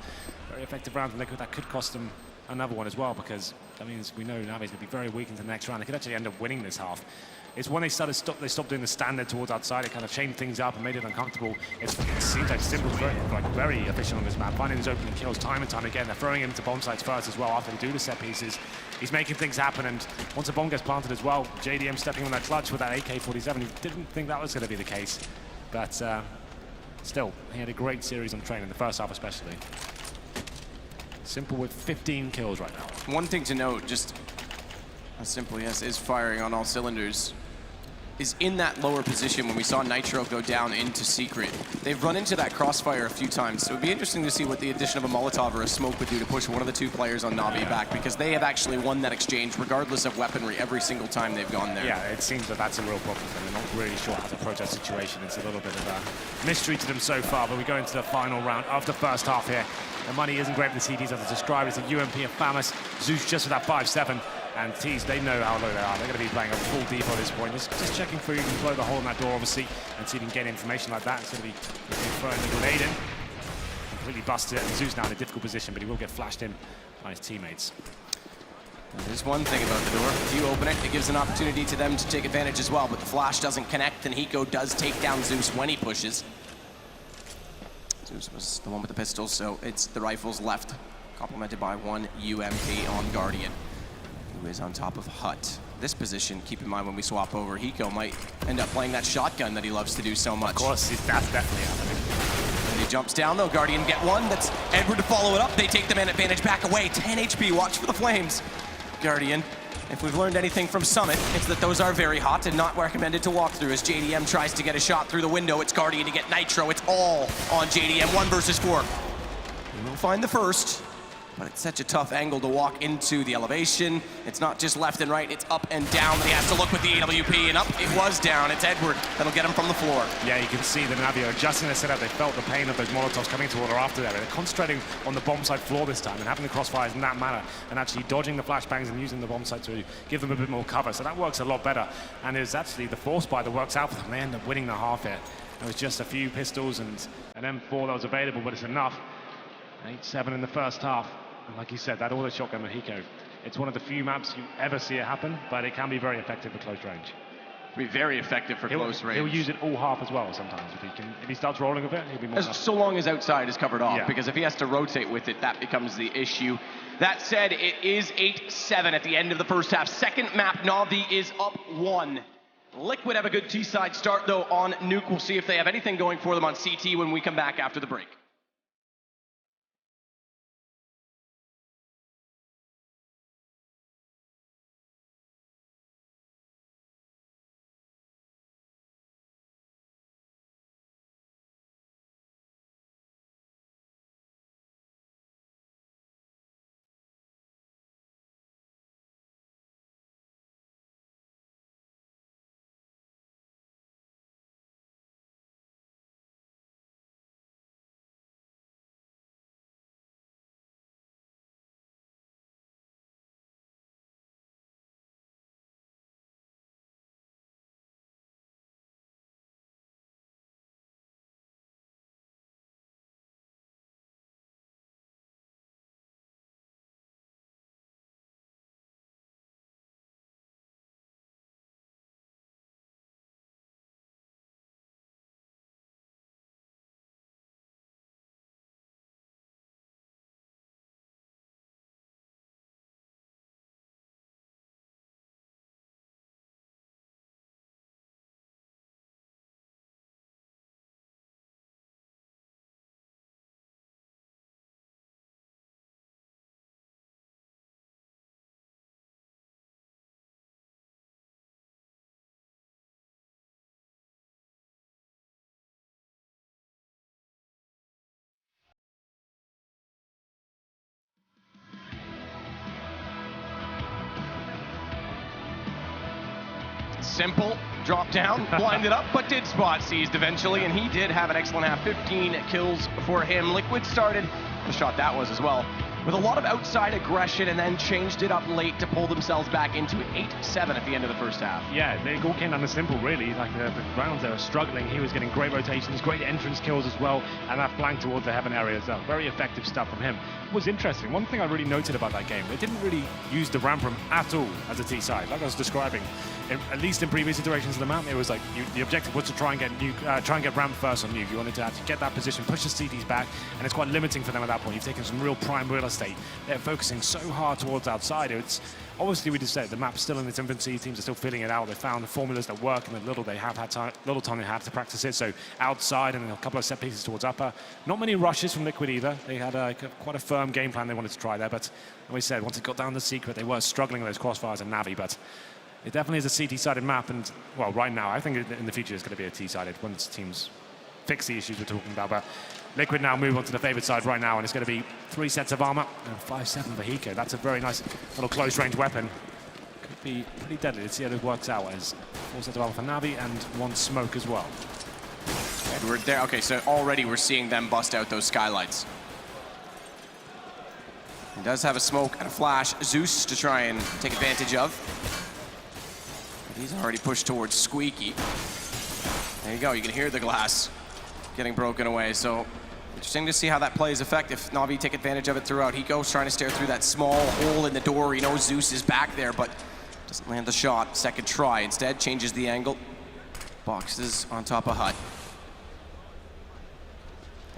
very effective round from Liquid. That could cost them another one as well, because that means we know Navi's going to be very weak into the next round. They could actually end up winning this half. It's when they stopped doing the standard towards outside. It kind of chained things up and made it uncomfortable. It seems like Simple's very efficient on this map, finding his opening kills time and time again. They're throwing him to bomb sites first as well after they do the set pieces. He's making things happen, and once a bomb gets planted as well, JDM stepping on that clutch with that AK-47. He didn't think that was going to be the case, but still, he had a great series on train in the first half especially. Simple with 15 kills right now. One thing to note, just as Simple, yes, is firing on all cylinders, is in that lower position when we saw Nitro go down into secret. They've run into that crossfire a few times, so it'd be interesting to see what the addition of a Molotov or a smoke would do to push one of the 2 players on NaVi back, because they have actually won that exchange regardless of weaponry every single time they've gone there. Yeah, it seems that that's a real problem for them. They're not really sure how to approach that situation. It's a little bit of a mystery to them so far, but we go into the final round of the first half here. The money isn't great for the CTs as I described. It's a UMP of Famas. Zeus just with that 5-7. And T's, they know how low they are. They're going to be playing a full deep at this point. Just checking for you can blow the hole in that door, obviously, and see if you can get information like that. It's going to be throwing the grenade in. Completely busted it, and Zeus now in a difficult position, but he will get flashed in by his teammates. There's one thing about the door. If you open it, it gives an opportunity to them to take advantage as well, but the flash doesn't connect, and Hiko does take down Zeus when he pushes. Zeus was the one with the pistols, so it's the rifles left, complemented by 1 UMP on Guardian, who is on top of Hut. This position, keep in mind when we swap over, Hiko might end up playing that shotgun that he loves to do so much. Of course, that's definitely happening. And he jumps down though, Guardian get one, that's Edward to follow it up. They take the man advantage back away, 10 HP, watch for the flames. Guardian, if we've learned anything from Summit, it's that those are very hot and not recommended to walk through. As JDM tries to get a shot through the window, it's Guardian to get Nitro, it's all on JDM, 1 versus 4. He will find the first, but it's such a tough angle to walk into the elevation. It's not just left and right, it's up and down. He has to look with the AWP, and up it was down. It's Edward that'll get him from the floor. Yeah, you can see the NaVi are adjusting their setup. They felt the pain of those Molotovs coming toward or after there. They're concentrating on the bomb site floor this time and having the crossfires in that manner and actually dodging the flashbangs and using the bomb site to give them a bit more cover. So that works a lot better. And it's actually the force buy that works out for them. They end up winning the half here. There was just a few pistols and an M4 that was available, but it's enough. 8-7 in the first half. And like you said, that auto shotgun with Hiko, it's one of the few maps you ever see it happen, but it can be very effective at close range. Be very effective for close range. He'll use it all half as well sometimes. If he starts rolling with it, he'll be more. So long as outside is covered off, because if he has to rotate with it, that becomes the issue. That said, it is 8-7 at the end of the first half. Second map, NaVi is up 1. Liquid have a good T-side start though on Nuke. We'll see if they have anything going for them on CT when we come back after the break. Simple dropped down, blinded up, but did spot Seized eventually, and he did have an excellent half. 15 kills for him. Liquid started, the shot that was as well, with a lot of outside aggression and then changed it up late to pull themselves back into it. 8-7 at the end of the first half. Yeah, they all came down to Simple, really. Like the rounds they were struggling. He was getting great rotations, great entrance kills as well, and that flank towards the heaven area as well. Very effective stuff from him. It was interesting. One thing I really noted about that game, they didn't really use the ramp room at all as a T side, like I was describing. At least in previous iterations of the map, it was like the objective was to try and get Nuke, try and get ramp first on Nuke. You wanted to actually get that position, push the CDs back, and it's quite limiting for them at that point. You've taken some real prime real estate. They're focusing so hard towards outside. It's obviously, we just said the map's still in its infancy. Teams are still filling it out. They found the formulas that work, and the little they have had time, little time they have to practice it. So outside and a couple of set pieces towards upper. Not many rushes from Liquid either. They had quite a firm game plan they wanted to try there. But like we said, once it got down the secret, they were struggling with those crossfires and NaVi. But it definitely is a CT-sided map, and well, right now, I think in the future it's going to be a T-sided once teams fix the issues we're talking about. But Liquid now move on to the favored side right now, and it's going to be 3 sets of armor and 5-7 for Hiko. That's a very nice little close-range weapon. Could be pretty deadly. Let's see how it works out as 4 sets of armor for NaVi and 1 smoke as well. Edward there. Okay, so already we're seeing them bust out those skylights. He does have a smoke and a flash. Zeus to try and take advantage of. But he's already pushed towards Squeaky. There you go. You can hear the glass getting broken away. So interesting to see how that plays effect. If NaVi take advantage of it throughout. Hiko's trying to stare through that small hole in the door. He knows Zeus is back there, but doesn't land the shot. Second try. Instead, changes the angle. Boxes on top of Hut.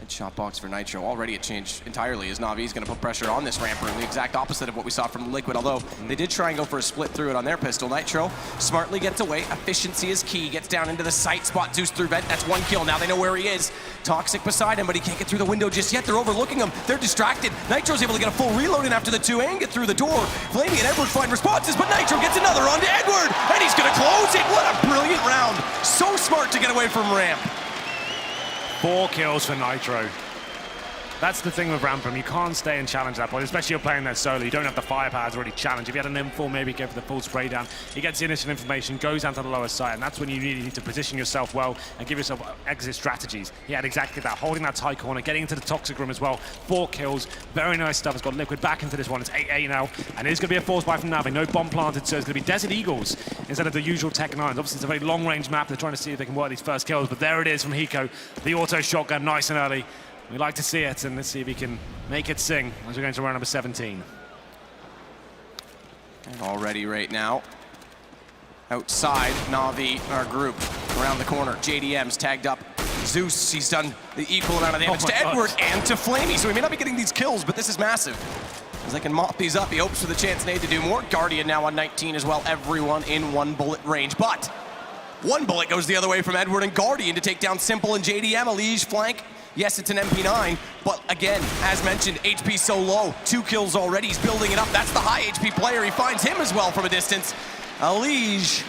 Headshot box for Nitro. Already it changed entirely as NaVi's going to put pressure on this ramp room. The exact opposite of what we saw from Liquid, although they did try and go for a split through it on their pistol. Nitro smartly gets away. Efficiency is key. Gets down into the sight spot. Zeus through vent. That's 1 kill. Now they know where he is. Toxic beside him, but he can't get through the window just yet. They're overlooking him. They're distracted. Nitro's able to get a full reload in after the 2 and get through the door. Flamey and Edward find responses, but Nitro gets another onto Edward, and he's going to close it. What a brilliant round. So smart to get away from ramp. 4 kills for Nitro. That's the thing with ramp room. You can't stay and challenge that point, especially if you're playing there solo. You don't have the firepower to really challenge. If you had an M4, maybe go for the full spray down. He gets the initial information, goes down to the lower side, and that's when you really need to position yourself well and give yourself exit strategies. He had exactly that, holding that tight corner, getting into the toxic room as well. 4 kills, very nice stuff. Has got Liquid back into this one. It's 8-8 now, and it is going to be a force buy from NaVi. No bomb planted, so it's going to be Desert Eagles instead of the usual Tech 9s. Obviously, it's a very long-range map. They're trying to see if they can work these first kills, but there it is from Hiko. The auto shotgun, nice and early. We like to see it, and let's see if he can make it sing as we're going to round number 17. And already right now, outside NaVi, our group, around the corner. JDM's tagged up. Zeus, he's done the equal amount of damage to Edward and to Flamey, so he may not be getting these kills, but this is massive. As they can mop these up, he hopes for the chance Nade to do more. Guardian now on 19 as well, everyone in 1 bullet range, but 1 bullet goes the other way from Edward and Guardian to take down Simple and JDM. A liege flank. Yes, it's an MP9, but again, as mentioned, HP so low. 2 kills already, he's building it up. That's the high HP player. He finds him as well from a distance. Liege,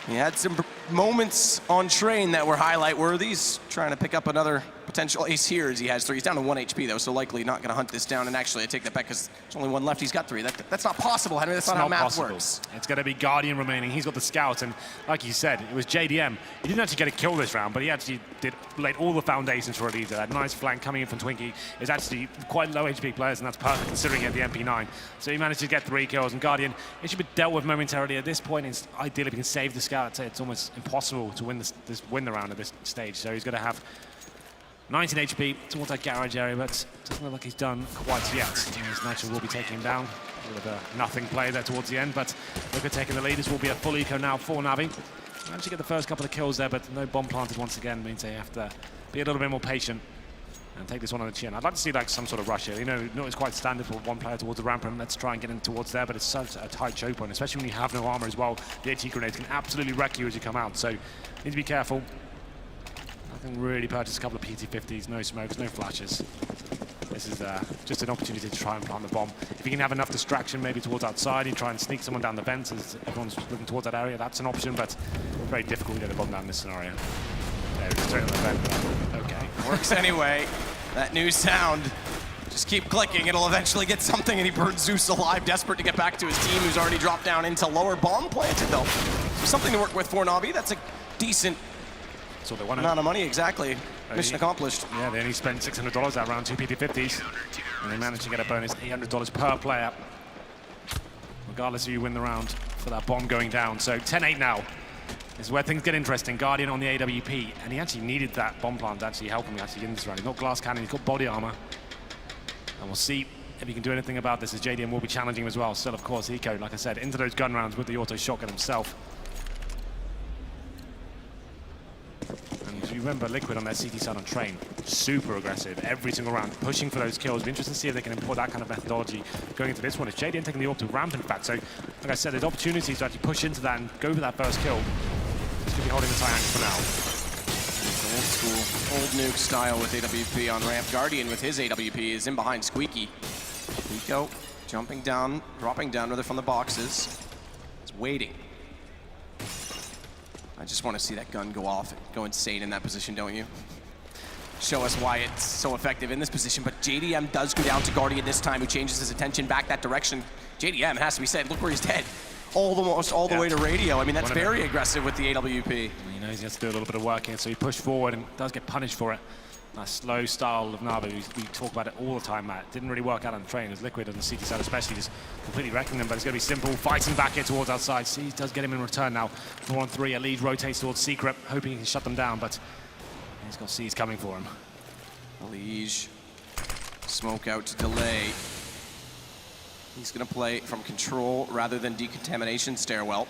he had some moments on train that were highlight worthy. He's trying to pick up another potential ace here as he has 3. He's down to 1 HP though, so likely not gonna hunt this down. And actually I take that back because there's only 1 left. He's got 3. That's not possible, Henry. That's not how math works. It's gonna be Guardian remaining. He's got the scout, and like you said, it was JDM. He didn't actually get a kill this round, but he actually laid all the foundations for a leader. That nice flank coming in from Twinkie is actually quite low HP players, and that's perfect considering he had the MP9. So he managed to get 3 kills, and Guardian, it should be dealt with momentarily. At this point, it's ideally if he can save the scout. I'd say it's almost impossible to win the round at this stage. So he's gonna have 19 HP towards that garage area, but doesn't look like he's done quite yet. As Nitro will be taking him down. A bit of a nothing play there towards the end, but look at taking the lead. This will be a full eco now for NaVi. Managed to get the first couple of kills there, but no bomb planted once again. Means they have to be a little bit more patient and take this one on the chin. I'd like to see like some sort of rush here. You know it's quite standard for 1 player towards the ramp room. Let's try and get in towards there, but it's such a tight choke point, especially when you have no armor as well. The HE grenades can absolutely wreck you as you come out, so need to be careful. Nothing really purchased, a couple of PT50s, no smokes, no flashes. This is just an opportunity to try and plant the bomb. If you can have enough distraction maybe towards outside, you try and sneak someone down the vents as everyone's looking towards that area, that's an option, but very difficult to get the bomb down in this scenario. There it is, straight on the vent. Okay. Works anyway. That new sound. Just keep clicking, it'll eventually get something, and he burns Zeus alive, desperate to get back to his team, who's already dropped down into lower. Bomb planted though. something to work with for NaVi. That's a decent amount of money, exactly. Mission accomplished. Yeah, they only spent $600 that round, 2 PT50s, and they managed to get a bonus $800 per player, regardless of you win the round for that bomb going down. So 10-8 now. This is where things get interesting. Guardian on the AWP, and he actually needed that bomb plant to actually help him actually in this round. He's not glass cannon, he's got body armor. And we'll see if he can do anything about this, as JDM will be challenging him as well. Still, of course, Eco, like I said, into those gun rounds with the auto shotgun himself. And you remember Liquid on their CT side on Train, super aggressive every single round, pushing for those kills. Be interested to see if they can employ that kind of methodology going into this one. It's JDM taking the AWP to ramp, in fact. So, like I said, there's opportunities to actually push into that and go for that first kill. He's going to be holding the triangle for now. Old school, old Nuke style with AWP on ramp. Guardian with his AWP is in behind Squeaky. Eco jumping down, dropping down rather from the boxes. It's waiting. I just want to see that gun go off, go insane in that position, don't you? Show us why it's so effective in this position, but JDM does go down to Guardian this time, who changes his attention back that direction. JDM, has to be said, look where he's dead. Almost all the way to radio. I mean, that's very aggressive with the AWP. He knows he has to do a little bit of work here, so he pushed forward and does get punished for it. That slow style of NaVi, we talk about it all the time, Matt. Didn't really work out on the Train, as Liquid on the CT side especially just completely wrecking them, but it's going to be simple. Fighting back here towards outside. Seas does get him in return now. 4-on-3, Elite rotates towards Secret, hoping he can shut them down, but he's got Seas coming for him. Elite, smoke out to delay. He's going to play from control rather than decontamination stairwell.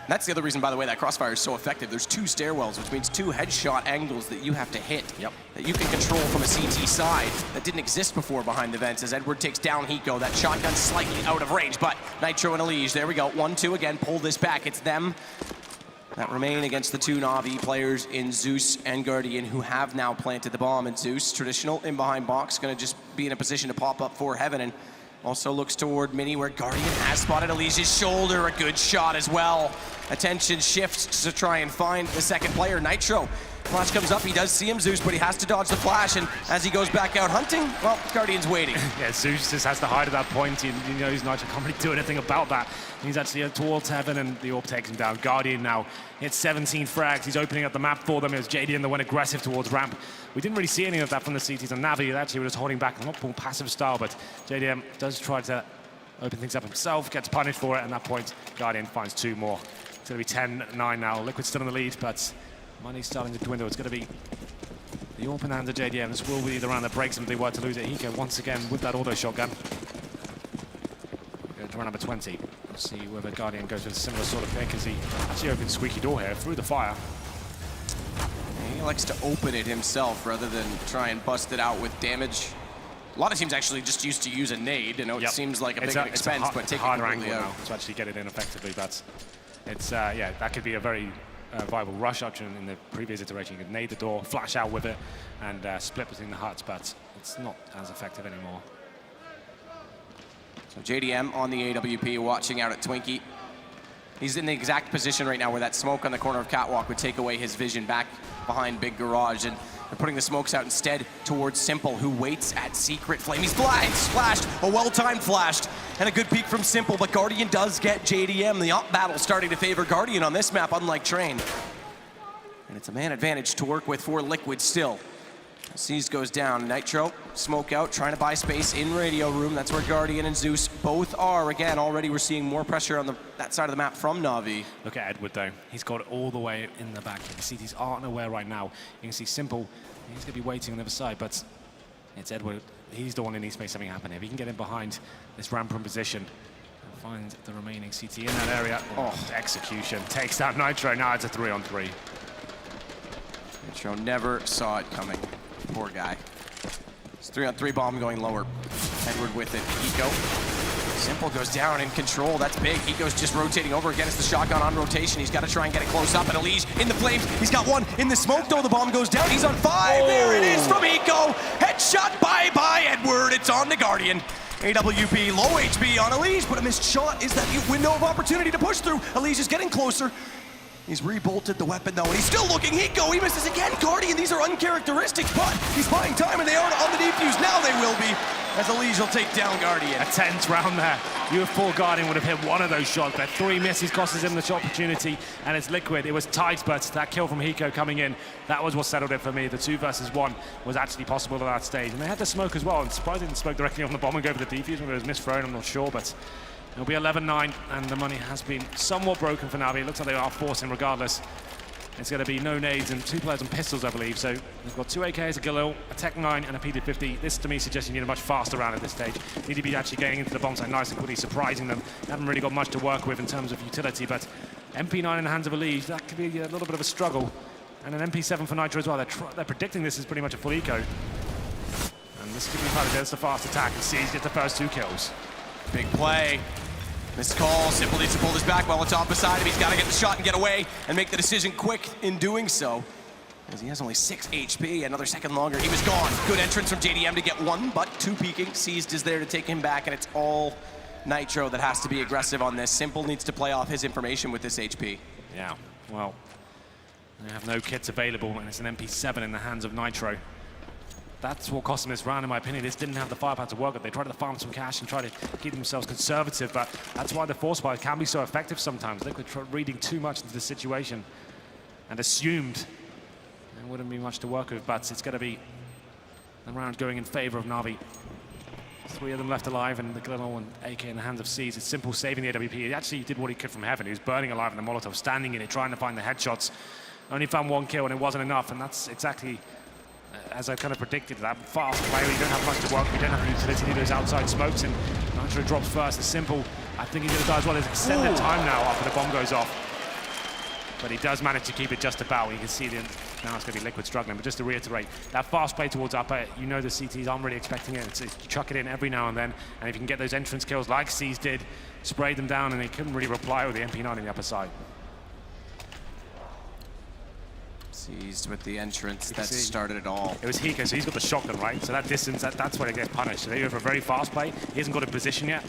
And that's the other reason, by the way, that Crossfire is so effective. There's 2 stairwells, which means 2 headshot angles that you have to hit. Yep. That you can control from a CT side that didn't exist before behind the vents as Edward takes down Hiko. That shotgun slightly out of range, but Nitro and Elise, there we go. 1-2 again, pull this back. It's them that remain against the 2 NaVi players in Zeus and Guardian, who have now planted the bomb. And Zeus, traditional in behind box, going to just be in a position to pop up for Heaven, and also looks toward Mini, where Guardian has spotted Elise's shoulder. A good shot as well. Attention shifts to try and find the second player, Nitro. Flash comes up, he does see him, Zeus, but he has to dodge the flash, and as he goes back out hunting, well, Guardian's waiting. Yeah, Zeus just has to hide at that point. He knows Nitro can't really do anything about that. He's actually towards Heaven, and the AWP takes him down. Guardian now hits 17 frags. He's opening up the map for them. It was JDM that went aggressive towards ramp. We didn't really see any of that from the CTs on NaVi. Actually, we're just holding back, not full passive style, but JDM does try to open things up himself, gets punished for it, and at that point, Guardian finds 2 more. It's going to be 10-9 now. Liquid's still in the lead, but money's starting to dwindle. It's going to be the open hand of JDM. This will be the round that breaks them if they were to lose it. Hiko once again with that auto shotgun. Going to round number 20. We'll see whether Guardian goes with a similar sort of pick as he actually opens Squeaky door here through the fire. He likes to open it himself rather than try and bust it out with damage. A lot of teams actually just used to use a nade. You know, it seems like a big expense, but take it completely out. Now to actually get it in effectively. But it's yeah, that could be a very viable rush option in the previous iteration. You could nade the door, flash out with it, and split between the huts, but it's not as effective anymore. So JDM on the AWP, watching out at Twinkie. He's in the exact position right now where that smoke on the corner of Catwalk would take away his vision back behind Big Garage, and they're putting the smokes out instead towards Simple, who waits at Secret Flame. He's blind, splashed, a well-timed flashed, and a good peek from Simple, but Guardian does get JDM. The op battle starting to favor Guardian on this map, unlike Train. And it's a man advantage to work with for Liquid still. Seas goes down, Nitro, smoke out, trying to buy space in radio room. That's where Guardian and Zeus both are. Again, already we're seeing more pressure on that side of the map from NaVi. Look at Edward though. He's got it all the way in the back. The CTs aren't aware right now. You can see Simple, he's going to be waiting on the other side, but it's Edward. He's the one who needs to make something happen. If he can get in behind this ramp room position and find the remaining CT in that area. Oh, execution. Takes down Nitro. Now it's a 3-on-3. Nitro never saw it coming. Poor guy. It's 3-on-3 bomb going lower. Edward with it. Hiko. Simple goes down in control. That's big. Hiko's just rotating over again. It's the shotgun on rotation. He's got to try and get it close up. And Elise in the flames. He's got one in the smoke, though. The bomb goes down. He's on 5. Oh. There it is from Hiko. Headshot. Bye-bye, Edward. It's on the Guardian. AWP, low HP on Elise, but a missed shot is that window of opportunity to push through. Elise is getting closer. He's rebolted the weapon though, and he's still looking. Hiko, he misses again. Guardian, these are uncharacteristic, but he's buying time, and they are on the defuse. Now they will be, as Elige will take down Guardian. A tense round there. You have full Guardian would have hit one of those shots, but 3 misses costs him the shot opportunity, and it's Liquid. It was tight, but that kill from Hiko coming in, that was what settled it for me. The 2 versus 1 was actually possible at that stage, and they had the smoke as well. I'm surprised they didn't smoke directly on the bomb and go for the defuse. Maybe it was misthrown, I'm not sure, but it'll be 11-9, and the money has been somewhat broken for NaVi. It looks like they are forcing regardless. It's going to be no nades and 2 players on pistols, I believe. So they've got 2 AKs, a Galil, a Tech 9, and a PD-50. This, to me, suggests you need a much faster round at this stage. Need to be actually getting into the bomb site nice and quickly, surprising them. They haven't really got much to work with in terms of utility, but MP9 in the hands of Elige, that could be a little bit of a struggle. And an MP7 for Nitro as well. They're predicting this is pretty much a full eco. And this could be part of it. It's the fast attack, and Seas gets the first 2 kills. Big play. Missed call. Simple needs to pull his back while it's off beside him. He's got to get the shot and get away and make the decision quick in doing so. As he has only 6 HP, another second longer, he was gone. Good entrance from JDM to get 1, but 2 peeking. Seized is there to take him back, and it's all Nitro that has to be aggressive on this. Simple needs to play off his information with this HP. Yeah, well, they have no kits available, and it's an MP7 in the hands of Nitro. That's what cost them this round, in my opinion. This didn't have the firepower to work with. They tried to farm some cash and try to keep themselves conservative, but that's why the force fire can be so effective sometimes. Liquid reading too much into the situation and assumed there wouldn't be much to work with, but it's going to be the round going in favor of NaVi. 3 of them left alive, and the Glenol and AK in the hands of Seas. It's Simple saving the AWP. He actually did what he could from heaven. He was burning alive in the Molotov, standing in it, trying to find the headshots. Only found 1 kill, and it wasn't enough, and that's exactly as I kind of predicted. That fast player, you don't have much to work with, you don't have the utility to do those outside smokes, and Nitro drops first. It's Simple. I think he's going to die as well. There's extended time now after the bomb goes off. But he does manage to keep it just about. You can see now it's going to be Liquid struggling. But just to reiterate, that fast play towards upper, you know the CTs aren't really expecting it. It's you chuck it in every now and then, and if you can get those entrance kills like Seas did, spray them down, and they couldn't really reply with the MP9 on the upper side. Seized with the entrance that started it all. It was Hiko, so he's got the shotgun, right? So that distance, that's where he gets punished. So they have a very fast play. He hasn't got a position yet.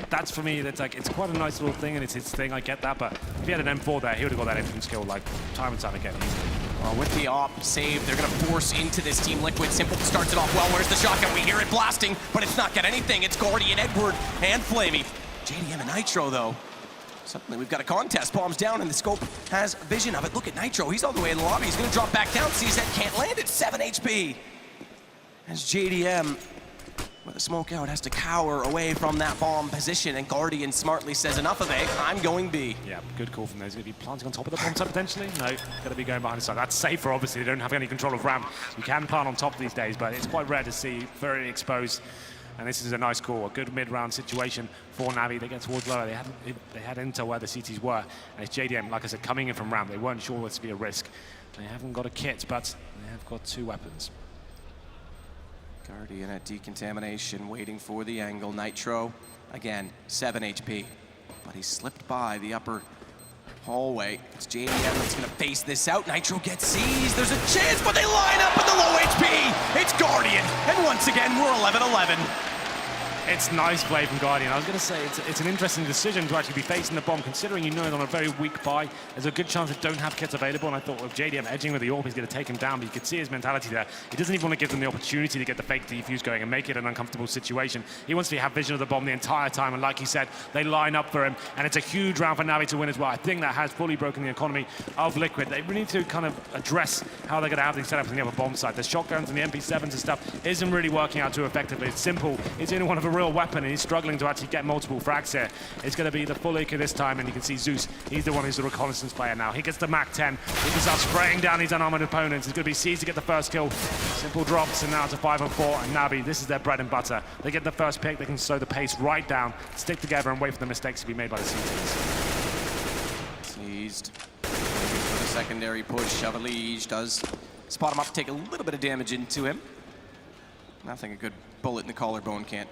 That's, for me, that's like, it's quite a nice little thing, and it's his thing, I get that, but if he had an M4 there, he would have got that entrance kill, like, time and time again. Well, with the op save, they're going to force into this Team Liquid. Simple starts it off well. Where's the shotgun? We hear it blasting, but it's not got anything. It's Guardian, Edward, and Flamey. JDM and Nitro, though. Suddenly we've got a contest. Bombs down, and the scope has vision of it. Look at Nitro. He's all the way in the lobby. He's going to drop back down. Sees that can't land it. 7 HP. As JDM, with a smoke out, has to cower away from that bomb position, and Guardian smartly says, enough of it. I'm going B. Yeah, good call from those. Going to be planting on top of the bomb site potentially? No, going to be going behind the side. That's safer, obviously. They don't have any control of ramp. You can plant on top these days, but it's quite rare to see. Very exposed. And this is a nice call, a good mid-round situation for NaVi. They get towards lower. They had intel where the CTs were. And it's JDM, like I said, coming in from ramp. They weren't sure whether to be a risk. They haven't got a kit, but they have got 2 weapons. Guardian at decontamination, waiting for the angle. Nitro, again, 7 HP. But he slipped by the upper hallway. It's JDM that's going to face this out. Nitro gets seized. There's a chance, but they line up with the low HP. It's Guardian. And once again, we're 11-11. It's nice play from Guardian. I was going to say, it's an interesting decision to actually be facing the bomb, considering you know they're on a very weak buy. There's a good chance they don't have kits available, and I thought with JDM edging with the AWP, he's going to take him down, but you could see his mentality there. He doesn't even want to give them the opportunity to get the fake defuse going and make it an uncomfortable situation. He wants to have vision of the bomb the entire time, and like he said, they line up for him, and it's a huge round for NaVi to win as well. I think that has fully broken the economy of Liquid. They really need to kind of address how they're going to have these setups on the other bomb side. The shotguns and the MP7s and stuff isn't really working out too effectively. It's Simple. He's in one of a real weapon, and he's struggling to actually get multiple frags here. It's going to be the full eco this time, and you can see Zeus, he's the one who's the reconnaissance player now. He gets the Mach 10. He can start spraying down these unarmored opponents. It's going to be Seas to get the first kill. Simple drops, and now it's a 5-on-4, and NaVi, this is their bread and butter. They get the first pick, they can slow the pace right down, stick together, and wait for the mistakes to be made by the CTs. Seized. For the secondary push, Elige does spot him up, take a little bit of damage into him. Nothing a good bullet in the collarbone can't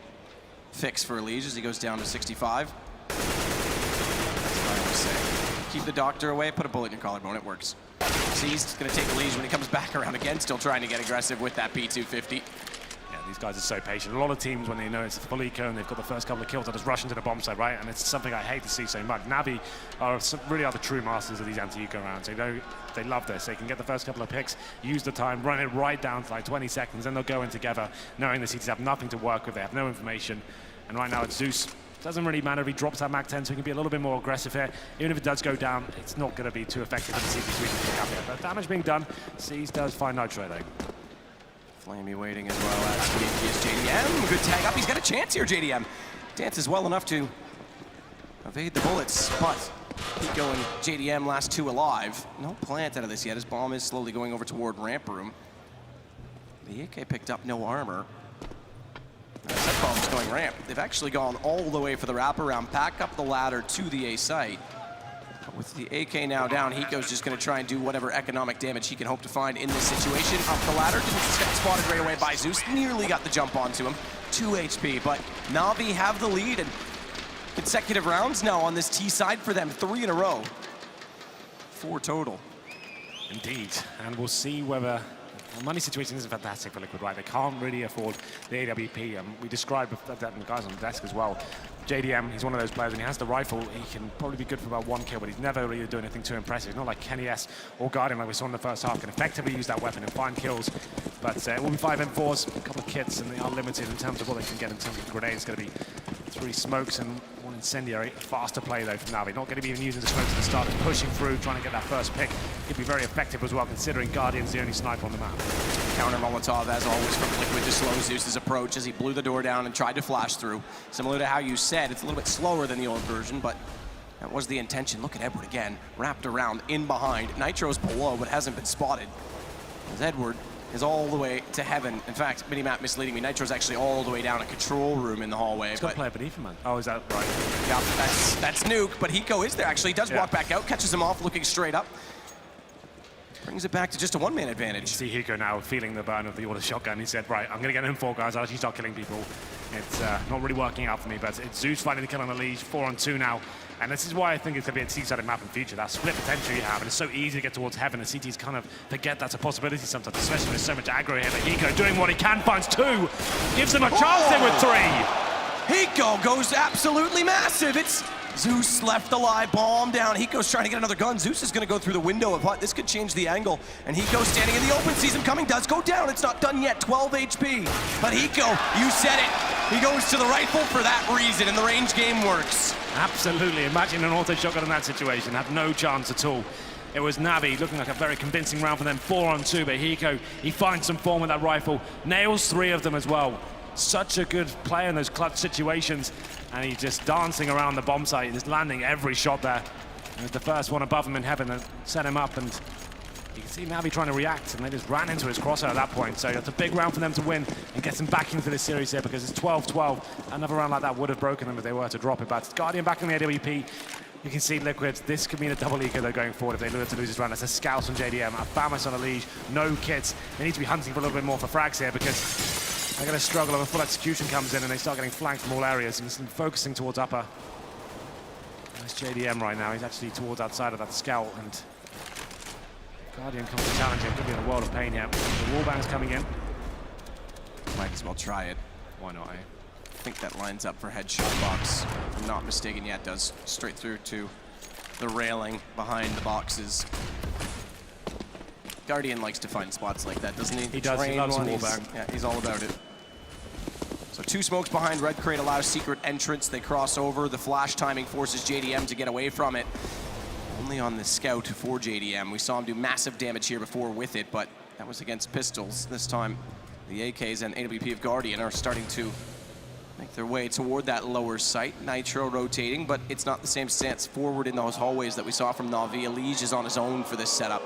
fix for Elige as he goes down to 65. That's what I would say. Keep the doctor away, put a bullet in your collarbone, it works. Seized, gonna take Elige when he comes back around again, still trying to get aggressive with that P250. Yeah, these guys are so patient. A lot of teams, when they know it's a full eco and they've got the first couple of kills, they just rush into the bomb site, right? And it's something I hate to see so much. NaVi really are the true masters of these anti-eco rounds. They love this. They can get the first couple of picks, use the time, run it right down to like 20 seconds, and they'll go in together, knowing the CTs have nothing to work with. They have no information. And right now it's Zeus. Doesn't really matter if he drops that Mach 10, so he can be a little bit more aggressive here. Even if it does go down, it's not going to be too effective for the CT Sweden to pick up here. But damage being done, Seas does find Nitro though. Flamey waiting as well as JDM. Good tag up. He's got a chance here, JDM. Dances well enough to evade the bullets, but Pico and JDM last two alive. No plant out of this yet. His bomb is slowly going over toward ramp room. The AK picked up no armor. That bomb's going ramp. They've actually gone all the way for the wraparound, back up the ladder to the A site. But with the AK now down, Hiko's just going to try and do whatever economic damage he can hope to find in this situation. Up the ladder, didn't get spotted right away by Zeus. Nearly got the jump onto him. 2 HP, but NaVi have the lead, and consecutive rounds now on this T side for them. 3 in a row. 4 total. Indeed, and we'll see whether the money situation isn't fantastic for Liquid, right? They can't really afford the AWP. We described that the guys on the desk as well. JDM, he's one of those players, when he has the rifle, he can probably be good for about 1 kill, but he's never really doing anything too impressive. He's not like Kenny S or Guardian, like we saw in the first half, can effectively use that weapon and find kills. But it will be 5 M4s, a couple of kits, and they are limited in terms of what they can get in terms of grenades. It's going to be 3 smokes and 1 incendiary. Faster play though from NaVi. Not going to be even using the smokes at the start, just pushing through, trying to get that first pick. Could be very effective as well, considering Guardian's the only sniper on the map. Counter Molotov, as always, from Liquid to slow Zeus's approach as he blew the door down and tried to flash through. Similar to how you said, it's a little bit slower than the old version, but that was the intention. Look at Edward again, wrapped around, in behind. Nitro's below, but hasn't been spotted. As Edward is all the way to heaven. In fact, minimap misleading me. Nitro's actually all the way down a control room in the hallway. He's got a player beneath him, man. Oh, is that right? Yeah, that's Nuke, but Hiko is there actually. He does walk back out, catches him off, looking straight up. Brings it back to just a 1-man advantage. You see Hiko now feeling the burn of the auto shotgun. He said, right, I'm going to get in 4 guys. I'll actually start killing people. It's not really working out for me, but it's Zeus finding the kill on the lead, 4-on-2 now. And this is why I think it's going to be a T-sided map in future. That split potential you have, and it's so easy to get towards heaven. The CTs kind of forget that's a possibility sometimes, especially when there's so much aggro here. But Hiko doing what he can, finds 2, gives them a chance in with 3. Hiko goes absolutely massive. It's Zeus left alive, bomb down. Hiko's trying to get another gun. Zeus is going to go through the window of what this could change the angle. And Hiko standing in the open, sees him coming, does go down. It's not done yet, 12 HP. But Hiko, you said it. He goes to the rifle for that reason, and the range game works. Absolutely. Imagine an auto shotgun in that situation. Had no chance at all. It was NaVi looking like a very convincing round for them, 4-on-2. But Hiko, he finds some form with that rifle, nails 3 of them as well. Such a good player in those clutch situations, and he's just dancing around the bomb site, just landing every shot there. And it's the first one above him in heaven that set him up, and you can see NaVi trying to react, and they just ran into his crosshair at that point. So it's a big round for them to win and get them back into this series here, because it's 12-12. Another round like that would have broken them if they were to drop it. But Guardian back in the AWP. You can see Liquid, this could mean a double eco though going forward if they lose to lose this round. That's a scout on JDM, a Famas on a leash, no kits. They need to be hunting for a little bit more for frags here, because they're going to struggle when full execution comes in and they start getting flanked from all areas and focusing towards upper. There's JDM right now. He's actually towards outside of that scout, and Guardian comes to challenge him. Could be in a world of pain here. The wallbang's coming in. Might as well try it. Why not, eh? I think that lines up for headshot box. If I'm not mistaken yet, does straight through to the railing behind the boxes. Guardian likes to find spots like that, doesn't he? He does. He loves a wallbang. Yeah, he's all about it. So 2 smokes behind Red Crate allows secret entrance. They cross over. The flash timing forces JDM to get away from it. Only on the scout for JDM. We saw him do massive damage here before with it, but that was against pistols. This time, the AKs and AWP of Guardian are starting to make their way toward that lower site. Nitro rotating, but it's not the same stance forward in those hallways that we saw from NaVi. Elige is on his own for this setup.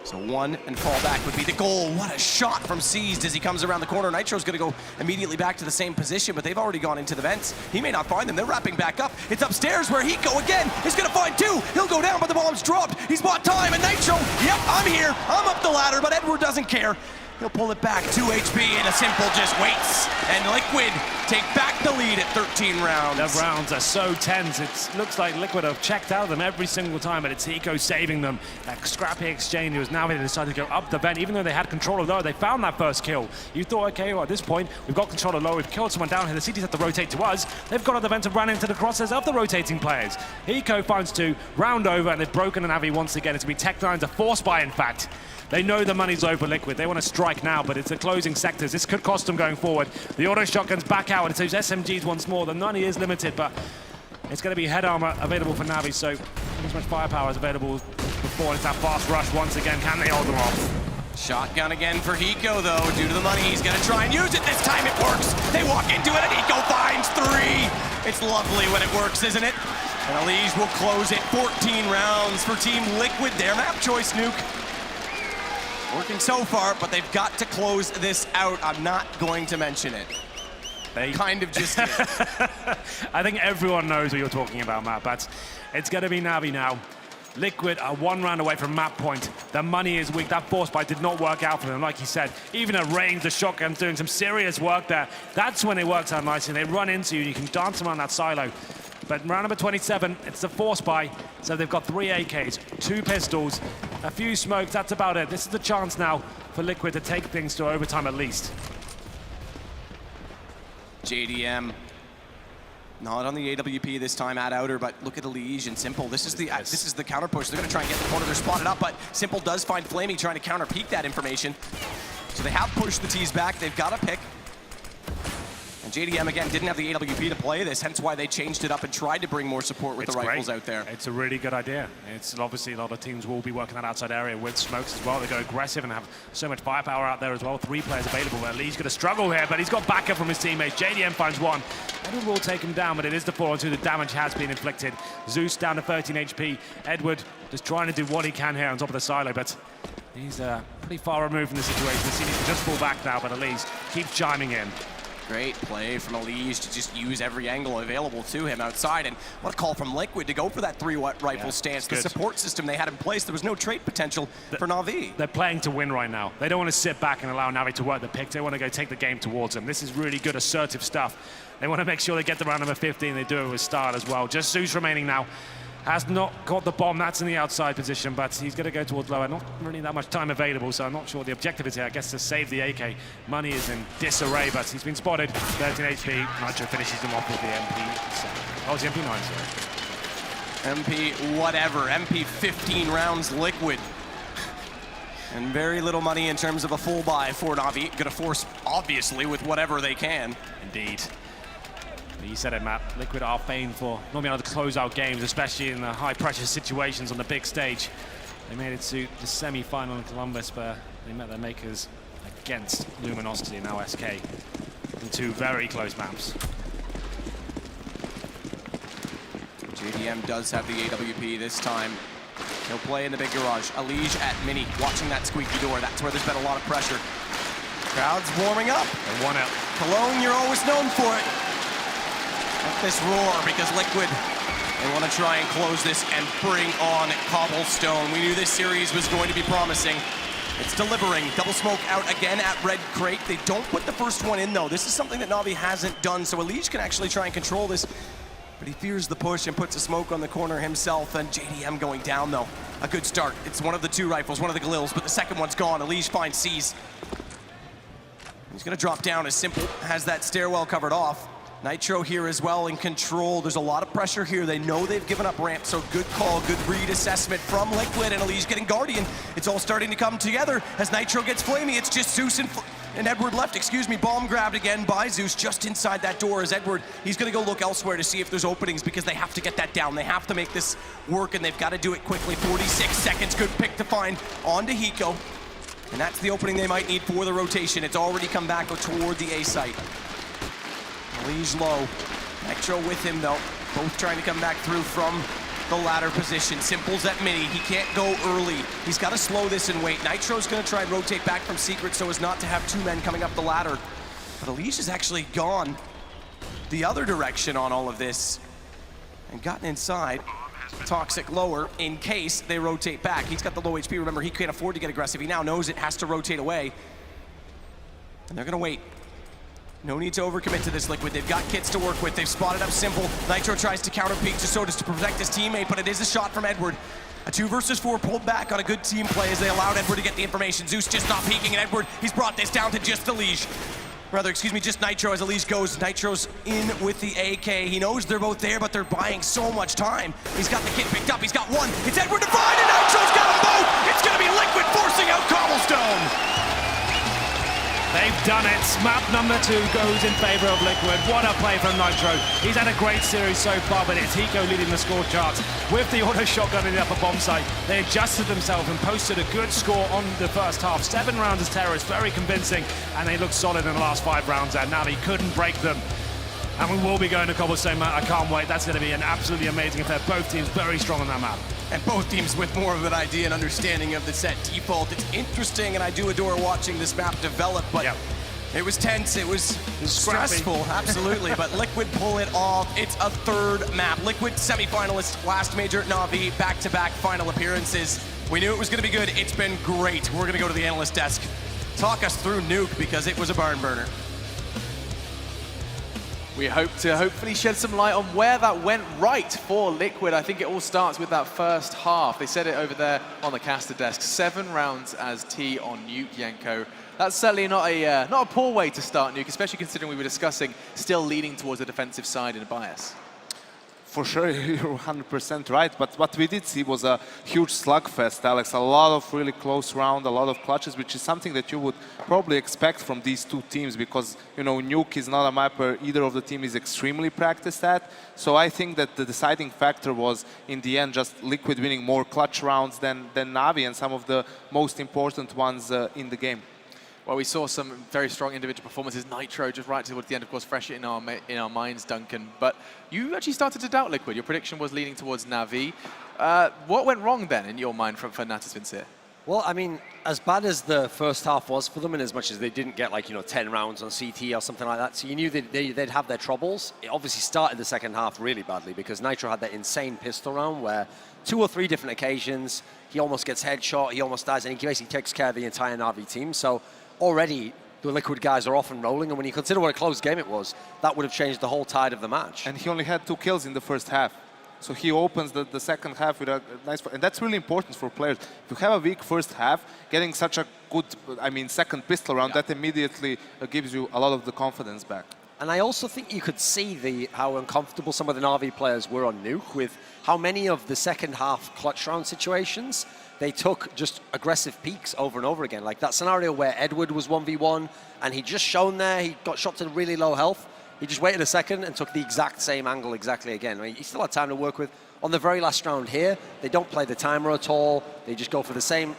So 1 and fall back would be the goal. What a shot from Seized as he comes around the corner. Nitro's going to go immediately back to the same position, but they've already gone into the vents. He may not find them. They're wrapping back up. It's upstairs where Hiko again is going to find 2. He'll go down, but the bomb's dropped. He's bought time, and Nitro, yep, I'm here. I'm up the ladder, but Edward doesn't care. He'll pull it back, 2 HP, and a Simple just waits. And Liquid take back the lead at 13 rounds. The rounds are so tense. It looks like Liquid have checked out of them every single time, but it's Hiko saving them. That scrappy exchange was now they decided to go up the vent, even though they had control of low. They found that first kill. You thought, okay, well, at this point, we've got control of low. We've killed someone down here. The CTs have to rotate to us. They've got up the vent and ran into the crosshairs of the rotating players. Hiko finds 2, round over, and they've broken the NaVi once again. It's going to be Tech9's a force buy, in fact. They know the money's low for Liquid. They want to strike now, but it's the closing sectors. This could cost them going forward. The auto shotgun's back out, and it's those SMGs once more. The money is limited, but it's going to be head armor available for NaVi, so as much firepower is available before. It's that fast rush once again. Can they hold them off? Shotgun again for Hiko, though. Due to the money, he's going to try and use it. This time it works. They walk into it, and Hiko finds 3. It's lovely when it works, isn't it? And Elige will close it. 14 rounds for Team Liquid. Their map choice, Nuke. Working so far, but they've got to close this out. I'm not going to mention it. They kind of just did. I think everyone knows what you're talking about, Matt, but it's going to be NaVi now. Liquid are 1 round away from map point. The money is weak. That force buy did not work out for them. Like you said, even at range, the shotgun's doing some serious work there. That's when it works out nicely. They run into you. You can dance around that silo. But round number 27, it's the force buy. So they've got 3 AKs, 2 pistols, a few smokes. That's about it. This is the chance now for Liquid to take things to overtime at least. JDM not on the AWP this time at outer, but look at Elige and Simple. This is the counter push. They're going to try and get the corner. They're spotted up, but Simple does find Flamey trying to counter peek that information. So they have pushed the T's back. They've got a pick. And JDM, again, didn't have the AWP to play this, hence why they changed it up and tried to bring more support with the rifles out there. It's a really good idea. It's obviously a lot of teams will be working that outside area with smokes as well. They go aggressive and have so much firepower out there as well. 3 players available. Lee's going to struggle here, but he's got backup from his teammates. JDM finds 1. Edward will take him down, but it is the 4-on-2. The damage has been inflicted. Zeus down to 13 HP. Edward just trying to do what he can here on top of the silo, but he's pretty far removed from the situation. The CDs can just fall back now, but Elise keeps chiming in. Great play from Elige to just use every angle available to him outside. And what a call from Liquid to go for that 3 rifle stance. The support system they had in place, there was no trade potential for NaVi. They're playing to win right now. They don't want to sit back and allow NaVi to work the pick. They want to go take the game towards them. This is really good, assertive stuff. They want to make sure they get to round number 15. They do it with style as well. Just Zeus remaining now. Has not got the bomb. That's in the outside position, but he's going to go towards lower. Not really that much time available, so I'm not sure what the objective is here. I guess to save the AK. Money is in disarray, but he's been spotted. 13 HP. Nitro finishes him off with the MP. Oh, it's the MP9, sorry. MP whatever. MP 15 rounds Liquid. And very little money in terms of a full buy for NaVi. Going to force, obviously, with whatever they can. Indeed. You said it, Matt. Liquid are famed for not being able to close out games, especially in the high-pressure situations on the big stage. They made it to the semi-final in Columbus, where they met their makers against Luminosity and now SK in 2 very close maps. JDM does have the AWP this time. He'll play in the big garage. Elige at mini, watching that squeaky door. That's where there's been a lot of pressure. Crowd's warming up. And 1 out. Cologne, you're always known for it. Let this roar, because Liquid, they want to try and close this and bring on Cobblestone. We knew this series was going to be promising. It's delivering. Double smoke out again at Red Crate. They don't put the first one in, though. This is something that NaVi hasn't done, so Elige can actually try and control this. But he fears the push and puts a smoke on the corner himself, and JDM going down, though. A good start. It's one of the 2 rifles, one of the Galils, but the second one's gone. Elige finds C's. He's going to drop down as Simple has that stairwell covered off. Nitro here as well in control. There's a lot of pressure here. They know they've given up ramp, so good call, good read assessment from Liquid, and Elige getting Guardian. It's all starting to come together as Nitro gets Flamey. It's just Zeus and Edward left, bomb grabbed again by Zeus just inside that door as Edward, he's gonna go look elsewhere to see if there's openings because they have to get that down. They have to make this work, and they've got to do it quickly. 46 seconds, good pick to find onto Hiko. And that's the opening they might need for the rotation. It's already come back toward the A site. Elige low. Nitro with him, though. Both trying to come back through from the ladder position. Simple's at mini. He can't go early. He's got to slow this and wait. Nitro's going to try and rotate back from secret so as not to have 2 men coming up the ladder. But Elige has actually gone the other direction on all of this and gotten inside. Toxic lower in case they rotate back. He's got the low HP. Remember, he can't afford to get aggressive. He now knows it has to rotate away. And they're going to wait. No need to overcommit to this, Liquid. They've got kits to work with. They've spotted up Simple. Nitro tries to counter peek to Sodas to protect his teammate, but it is a shot from Edward. A 2 versus 4 pulled back on a good team play as they allowed Edward to get the information. Zeus just not peeking, and Edward, he's brought this down to just Elige. Rather, excuse me, just Nitro as Elige goes. Nitro's in with the AK. He knows they're both there, but they're buying so much time. He's got the kit picked up. He's got one. It's Edward to find, and Nitro's got them both. It's going to be Liquid forcing out Cobblestone. They've done it. Map number 2 goes in favor of Liquid. What a play from Nitro. He's had a great series so far, but it's Hiko leading the score charts. With the auto shotgun in the upper bomb site, they adjusted themselves and posted a good score on the first half. 7 rounds as terrorists, very convincing, and they looked solid in the last 5 rounds, and now they couldn't break them. And we will be going to Cobblestone, Matt. I can't wait. That's going to be an absolutely amazing affair. Both teams very strong on that map. And both teams with more of an idea and understanding of the set default. It's interesting, and I do adore watching this map develop, but it was tense, it was stressful, absolutely, but Liquid pull it off. It's a 3rd map. Liquid semi-finalists, last major NaVi, back-to-back final appearances. We knew it was going to be good. It's been great. We're going to go to the analyst desk. Talk us through Nuke, because it was a barn burner. We hope to hopefully shed some light on where that went right for Liquid. I think it all starts with that first half. They said it over there on the caster desk. 7 rounds as T on Nuke, Yenko. That's certainly not a poor way to start Nuke, especially considering we were discussing still leaning towards the defensive side in a bias. For sure, you're 100% right, but what we did see was a huge slugfest, Alex. A lot of really close round, a lot of clutches, which is something that you would probably expect from these 2 teams because, you know, Nuke is not a map where either of the team is extremely practiced at. So I think that the deciding factor was, in the end, just Liquid winning more clutch rounds than NaVi and some of the most important ones in the game. Well, we saw some very strong individual performances. Nitro just right towards the end, of course, fresh in our minds, Duncan. But you actually started to doubt Liquid. Your prediction was leaning towards NaVi. What went wrong then in your mind for Natus Vincere? Well, I mean, as bad as the first half was for them, and as much as they didn't get, like, 10 rounds on CT or something like that, so you knew they'd have their troubles. It obviously started the second half really badly because Nitro had that insane pistol round where 2 or 3 different occasions, he almost gets headshot, he almost dies, and he basically takes care of the entire NaVi team. So already the Liquid guys are off and rolling, and when you consider what a close game it was, that would have changed the whole tide of the match. And he only had 2 kills in the first half. So he opens the second half with a nice... And that's really important for players. If you have a weak first half, getting such a good, second pistol round, that immediately gives you a lot of the confidence back. And I also think you could see how uncomfortable some of the NaVi players were on Nuke with how many of the second half clutch round situations they took just aggressive peaks over and over again. Like that scenario where Edward was 1v1 and he'd just shown there, he got shot to really low health. He just waited a second and took the exact same angle exactly again. I mean, he still had time to work with. On the very last round here, they don't play the timer at all. They just go for the same.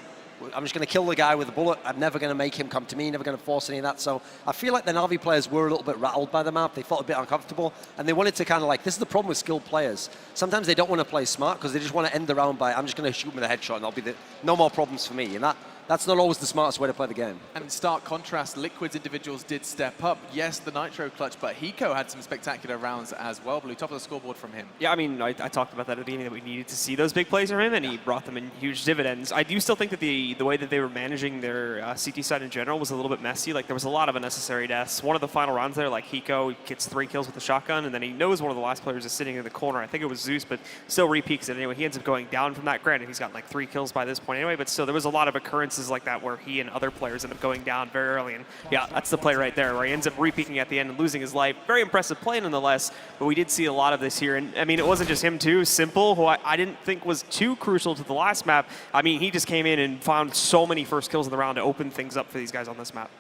I'm just going to kill the guy with a bullet. I'm never going to make him come to me, never going to force any of that. So I feel like the NaVi players were a little bit rattled by the map. They felt a bit uncomfortable, and they wanted to kind of this is the problem with skilled players. Sometimes they don't want to play smart because they just want to end the round by, I'm just going to shoot him with a headshot and I'll be no more problems for me. And that's not always the smartest way to play the game. And in stark contrast, Liquid's individuals did step up. Yes, the Nitro clutch, but Hiko had some spectacular rounds as well. Blue, top of the scoreboard from him. Yeah, I mean, I talked about that at the beginning, that we needed to see those big plays from him, and he brought them in huge dividends. I do still think that the way that they were managing their CT side in general was a little bit messy. Like, there was a lot of unnecessary deaths. One of the final rounds there, like Hiko, he gets 3 kills with the shotgun, and then he knows one of the last players is sitting in the corner. I think it was Zeus, but still re-peeks it anyway. He ends up going down from that. Granted, he's got 3 kills by this point anyway, but still, there was a lot of occurrences like that where he and other players end up going down very early. And yeah, that's the play right there where he ends up re-peeking at the end and losing his life. Very impressive play nonetheless, but we did see a lot of this here. And I mean, it wasn't just him too. Simple, who I didn't think was too crucial to the last map. I mean, he just came in and found so many first kills in the round to open things up for these guys on this map.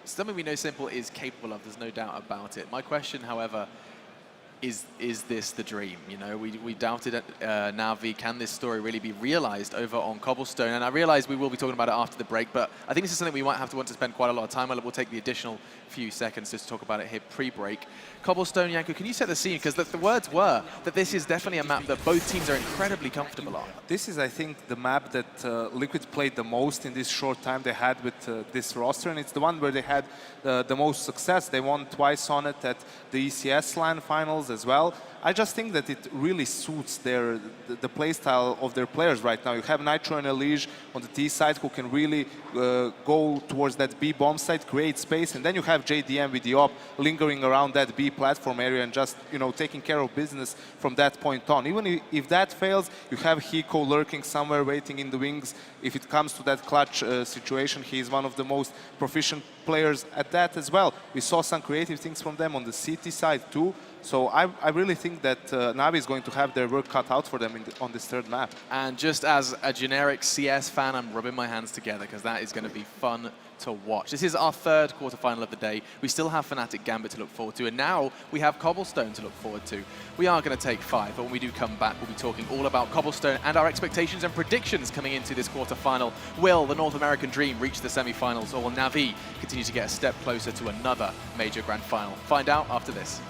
Something we know Simple is capable of, there's no doubt about it. My question, however, is this the dream? You know, we doubted NaVi. Can this story really be realized over on Cobblestone? And I realize we will be talking about it after the break, but I think this is something we might have to want to spend quite a lot of time on. We'll take the additional few seconds just to talk about it here pre-break. Cobblestone, Janko, can you set the scene? Because the words were that this is definitely a map that both teams are incredibly comfortable on. This is, I think, the map that Liquid played the most in this short time they had with this roster, and it's the one where they had the most success. They won twice on it at the ECS LAN finals as well. I just think that it really suits the play style of their players right now. You have Nitro and Elige on the T side who can really go towards that B bomb side, create space, and then you have JDM with the op lingering around that B platform area and just, you know, taking care of business from that point on. Even if that fails, you have Hiko lurking somewhere waiting in the wings. If it comes to that clutch situation, he is one of the most proficient players at that as well. We saw some creative things from them on the CT side too. So I really think that NaVi is going to have their work cut out for them on this third map. And just as a generic CS fan, I'm rubbing my hands together because that is going to be fun to watch. This is our third quarterfinal of the day. We still have Fnatic Gambit to look forward to, and now we have Cobblestone to look forward to. We are going to take 5, but when we do come back, we'll be talking all about Cobblestone and our expectations and predictions coming into this quarterfinal. Will the North American Dream reach the semi-finals, or will NaVi continue to get a step closer to another major grand final? Find out after this.